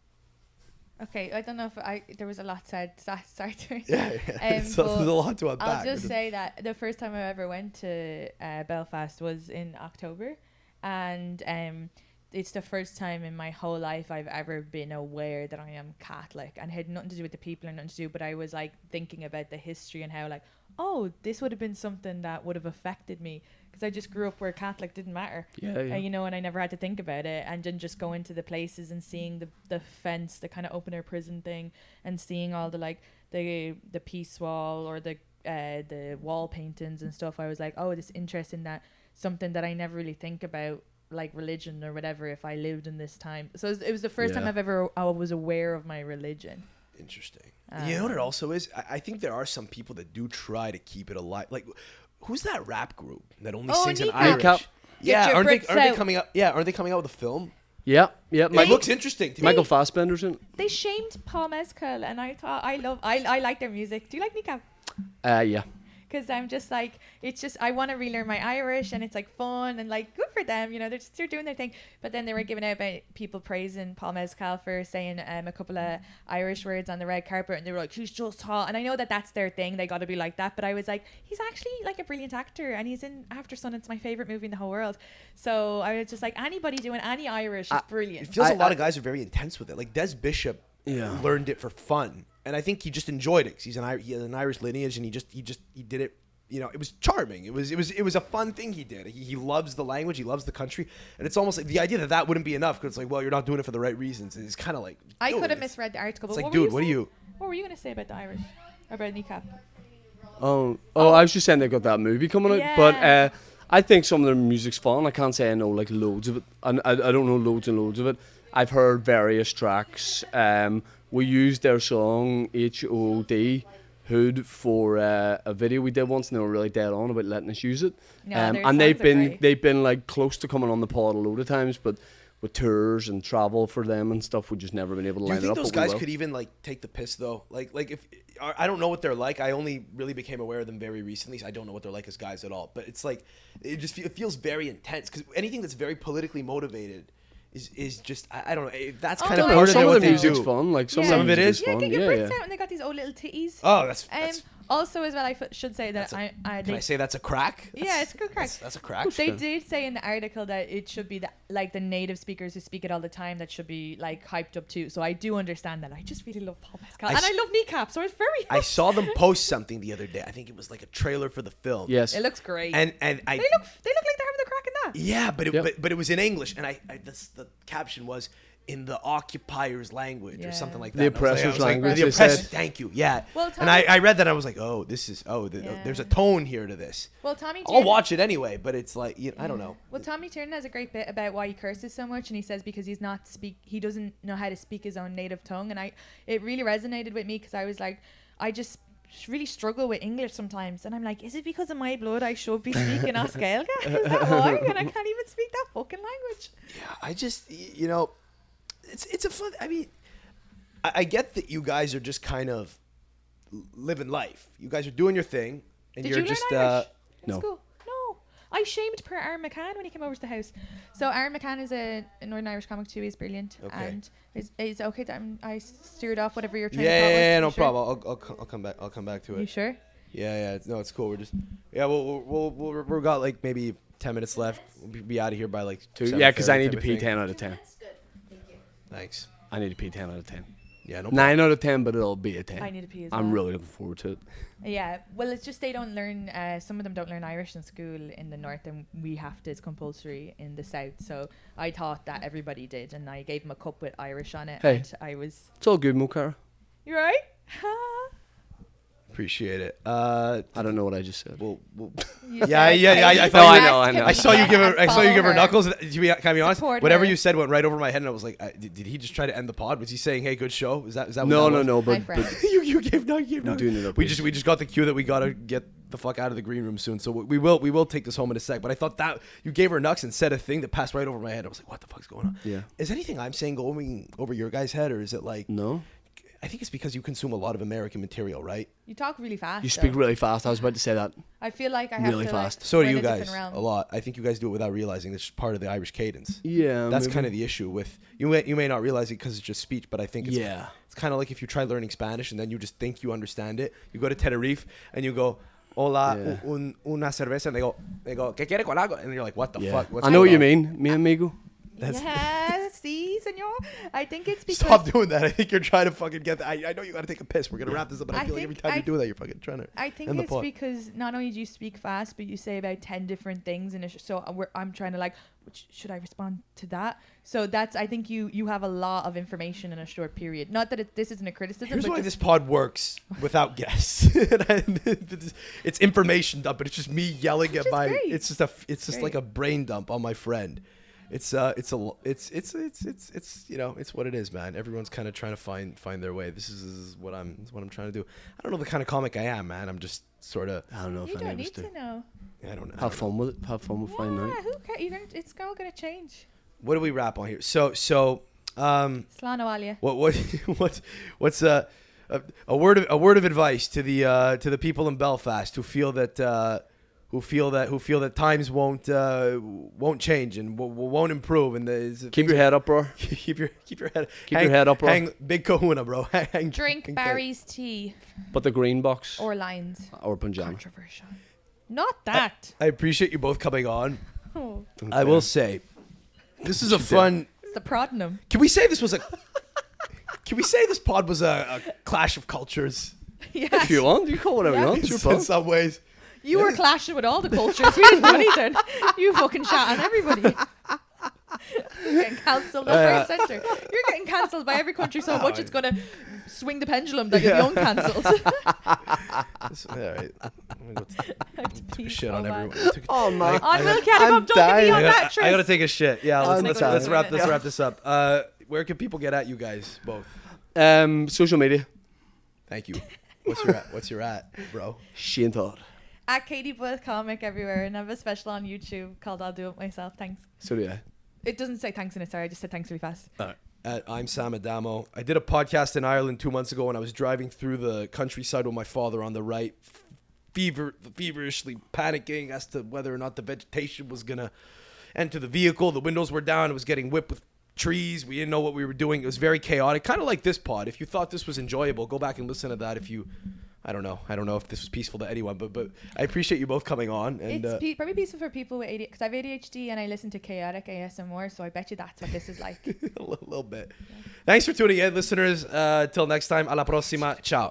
Okay, I don't know if there was a lot said. Sorry. Yeah. So there's a lot to unpack. I'll just say that the first time I ever went to Belfast was in October, and it's the first time in my whole life I've ever been aware that I am Catholic, and it had nothing to do with the people or nothing to do, but I was like thinking about the history and how like, oh, this would have been something that would have affected me, because I just grew up where Catholic didn't matter. You know, and I never had to think about it, and then just going to the places and seeing the fence, the kind of open air prison thing, and seeing all the like the peace wall or the wall paintings and stuff. I was like, oh, this interesting, that something that I never really think about, like religion or whatever, if I lived in this time. So it was the first time I was aware of my religion. Interesting. You know what it also is? I think there are some people that do try to keep it alive. Like, who's that rap group that only sings in Irish? Kneecap. Yeah, aren't they coming out? Yeah, aren't they coming out with a film? Yeah. It looks interesting to me. Michael Fassbender's in. They shamed Paul Mescal, and I thought I like their music. Do you like Kneecap? Yeah. Because I'm just like, it's just, I want to relearn my Irish, and it's like fun and like good for them, you know, they're doing their thing. But then they were giving out about people praising Paul Mescal for saying a couple of Irish words on the red carpet, and they were like, he's just hot. And I know that that's their thing, they got to be like that, but I was like, he's actually like a brilliant actor, and he's in After Sun. It's my favorite movie in the whole world. So I was just like, anybody doing any Irish is brilliant. It feels a lot of guys are very intense with it. Like Des Bishop learned it for fun, and I think he just enjoyed it, because he has an Irish lineage, and he did it. You know, it was charming. It was a fun thing he did. He loves the language. He loves the country. And it's almost like the idea that wouldn't be enough, because it's like, well, you're not doing it for the right reasons. It's kind of like, I could have misread the article. It's but like, dude, what were you going to say about the Irish? Or about Kneecap? Oh, I was just saying they've got that movie coming out. But I think some of their music's fun. I can't say I know like loads of it. I don't know loads and loads of it. I've heard various tracks. We used their song HOD Hood for a video we did once, and they were really dead on about letting us use it. And they've been like close to coming on the pod a load of times, but with tours and travel for them and stuff, we've just never been able to line it up. Do you think those guys could even like take the piss though? Like if I don't know what they're like. I only really became aware of them very recently, so I don't know what they're like as guys at all. But it's like it feels very intense, because anything that's very politically motivated is just I don't know. That's kind of part of some of what the they music's do. fun. Like some of of it is fun. Get your Brits out, and they got these old little titties. Oh, that's also as well, I should say that can I say that's a crack? It's a good crack. That's a crack. They did say in the article that it should be the native speakers who speak it all the time that should be like hyped up too. So I do understand that. I just really love Paul Mescal, and I love Kneecap, so it's very. I saw them post something the other day. I think it was like a trailer for the film. Yes, it looks great. And they look like they're having the crack in that. Yeah, but it was in English, and the caption was in the occupiers' language or something like that. The oppressors' language. The oppressors. Thank you. Yeah. Well, and I read that, and I was like, oh, this is there's a tone here to this. Well, Tommy. I'll watch it anyway, but it's like I don't know. Well, Tommy Tiernan has a great bit about why he curses so much, and he says because he doesn't know how to speak his own native tongue, and it really resonated with me, because I was like, I just really struggle with English sometimes, and I'm like, is it because of my blood I should be speaking Oscailga? Is that why? And I can't even speak that fucking language. Yeah, I just it's a fun. I mean, I get that you guys are just kind of living life. You guys are doing your thing, and Did you're you just learn Irish in no. school? No, I shamed per Aaron McCann when he came over to the house. So Aaron McCann is a Northern Irish comic too. He's brilliant, and is okay that I steered off whatever you're trying to call Yeah, no problem. I'll come back. I'll come back to it. You sure? Yeah. No, it's cool. We're just we've got like maybe 10 minutes left. We'll be out of here by like 2. Yeah, because I need to pee 10 out of 10. That's good. Thank you. Thanks. I need to pee 10 out of 10. Yeah, no. 9 out of 10, but it'll be a 10. I need to pee as well. I'm really looking forward to it. Yeah, well, it's just they don't learn. Some of them don't learn Irish in school in the north, and we have to. It's compulsory in the south. So I thought that everybody did, and I gave them a cup with Irish on it. Hey. And I was. It's all good, Mokara. You right? Appreciate it. I don't know what I just said. We'll You Yeah, said, yeah, "Hey, I you thought- I know. I saw you give her. I saw you give her Follow her. knuckles. To be, can I be honest? Support Whatever her. you said went right over my head, and I was like, did he just try to end the pod? Was he saying, "Hey, good show"? Is that what No, that was? no, My but friend. you gave no. I'm doing it up. We just got the cue that we gotta get the fuck out of the green room soon. So we will take this home in a sec. But I thought that you gave her knucks and said a thing that passed right over my head. I was like, what the fuck's going on? Yeah. Is anything I'm saying going over your guys' head, or is it like? No. I think it's because you consume a lot of American material, right? You talk really fast. You speak really fast. I was about to say that. I feel like I have really to fast. Like, So do we're in you a guys different realm. a lot. I think you guys do it without realizing it's part of the Irish cadence. Yeah. That's maybe. kind of the issue with you may not realize it because it's just speech, but I think it's it's kind of like if you try learning Spanish and then you just think you understand it. You go to Tenerife and you go, "Hola, una cerveza," and they go, "¿Qué quiere con algo?" And you're like, "What the fuck?" What's I know what going you on?" mean, mi amigo. Yeah, see, senor. I think it's because Stop doing that. I think you're trying to fucking get that. I know you got to take a piss. We're going to wrap this up, but I feel like every time you do that, you're fucking trying to. I think end the it's pod. because not only do you speak fast, but you say about 10 different things, and I'm trying to like, should I respond to that? So that's, I think you have a lot of information in a short period. Not that this isn't a criticism. Here's but why just- this pod works without guests. It's information dump, but it's just me yelling at is my. great. It's just like a brain dump on my friend. It's you know, it's what it is, man. Everyone's kind of trying to find their way. This is what I'm trying to do. I don't know the kind of comic I am, man. I'm just sort of. I don't know if you any don't of us need do. to know. I don't know. Have fun with it. Have fun with finding Yeah, out. who cares? It's all gonna change. What do we wrap on here? So Slán Alia. what's a word of advice to the people in Belfast who feel that times won't change and won't improve and Keep your head up, bro. keep your head Your head up, bro. Hang big kahuna, bro. Drink Barry's tea But the green box or lines. or Punjab. Controversial. Not that. I appreciate you both coming on. Oh, I will say, this is a fun. it's the Prodnum. Can we say this pod was a clash of cultures? Yeah. If you want, you call whatever you want. It's your In pod. some ways. You were clashing with all the cultures. We didn't do anything. You fucking shot on everybody. You're getting cancelled left, right, centre. You're getting cancelled by every country so much it's gonna swing the pendulum that you'll be uncancelled. All right. I'm gonna go took a shit so on bad. everyone. Oh man. On Will I'm Kelly, don't get me on dying. that, I gotta Tris. take a shit. Yeah, I'm let's dying. wrap this up. Where can people get at you guys both? Social media. Thank you. What's your at, bro? Shane Todd. At Katie Boyle Comic everywhere, and I have a special on YouTube called I'll Do It Myself. Thanks. So do I. It doesn't say thanks in it, sorry. I just said thanks really fast. I'm Sam Adamo. I did a podcast in Ireland 2 months ago, and I was driving through the countryside with my father on the right, feverishly panicking as to whether or not the vegetation was gonna enter the vehicle. The windows were down. It was getting whipped with trees. We didn't know what we were doing. It was very chaotic, kind of like this pod. If you thought this was enjoyable, go back and listen to that. I don't know if this was peaceful to anyone, but I appreciate you both coming on. And It's probably peaceful for people with ADHD, because I have ADHD and I listen to chaotic ASMR, so I bet you that's what this is like. a little bit. Thanks for tuning in, listeners. Till next time, a la próxima. Ciao.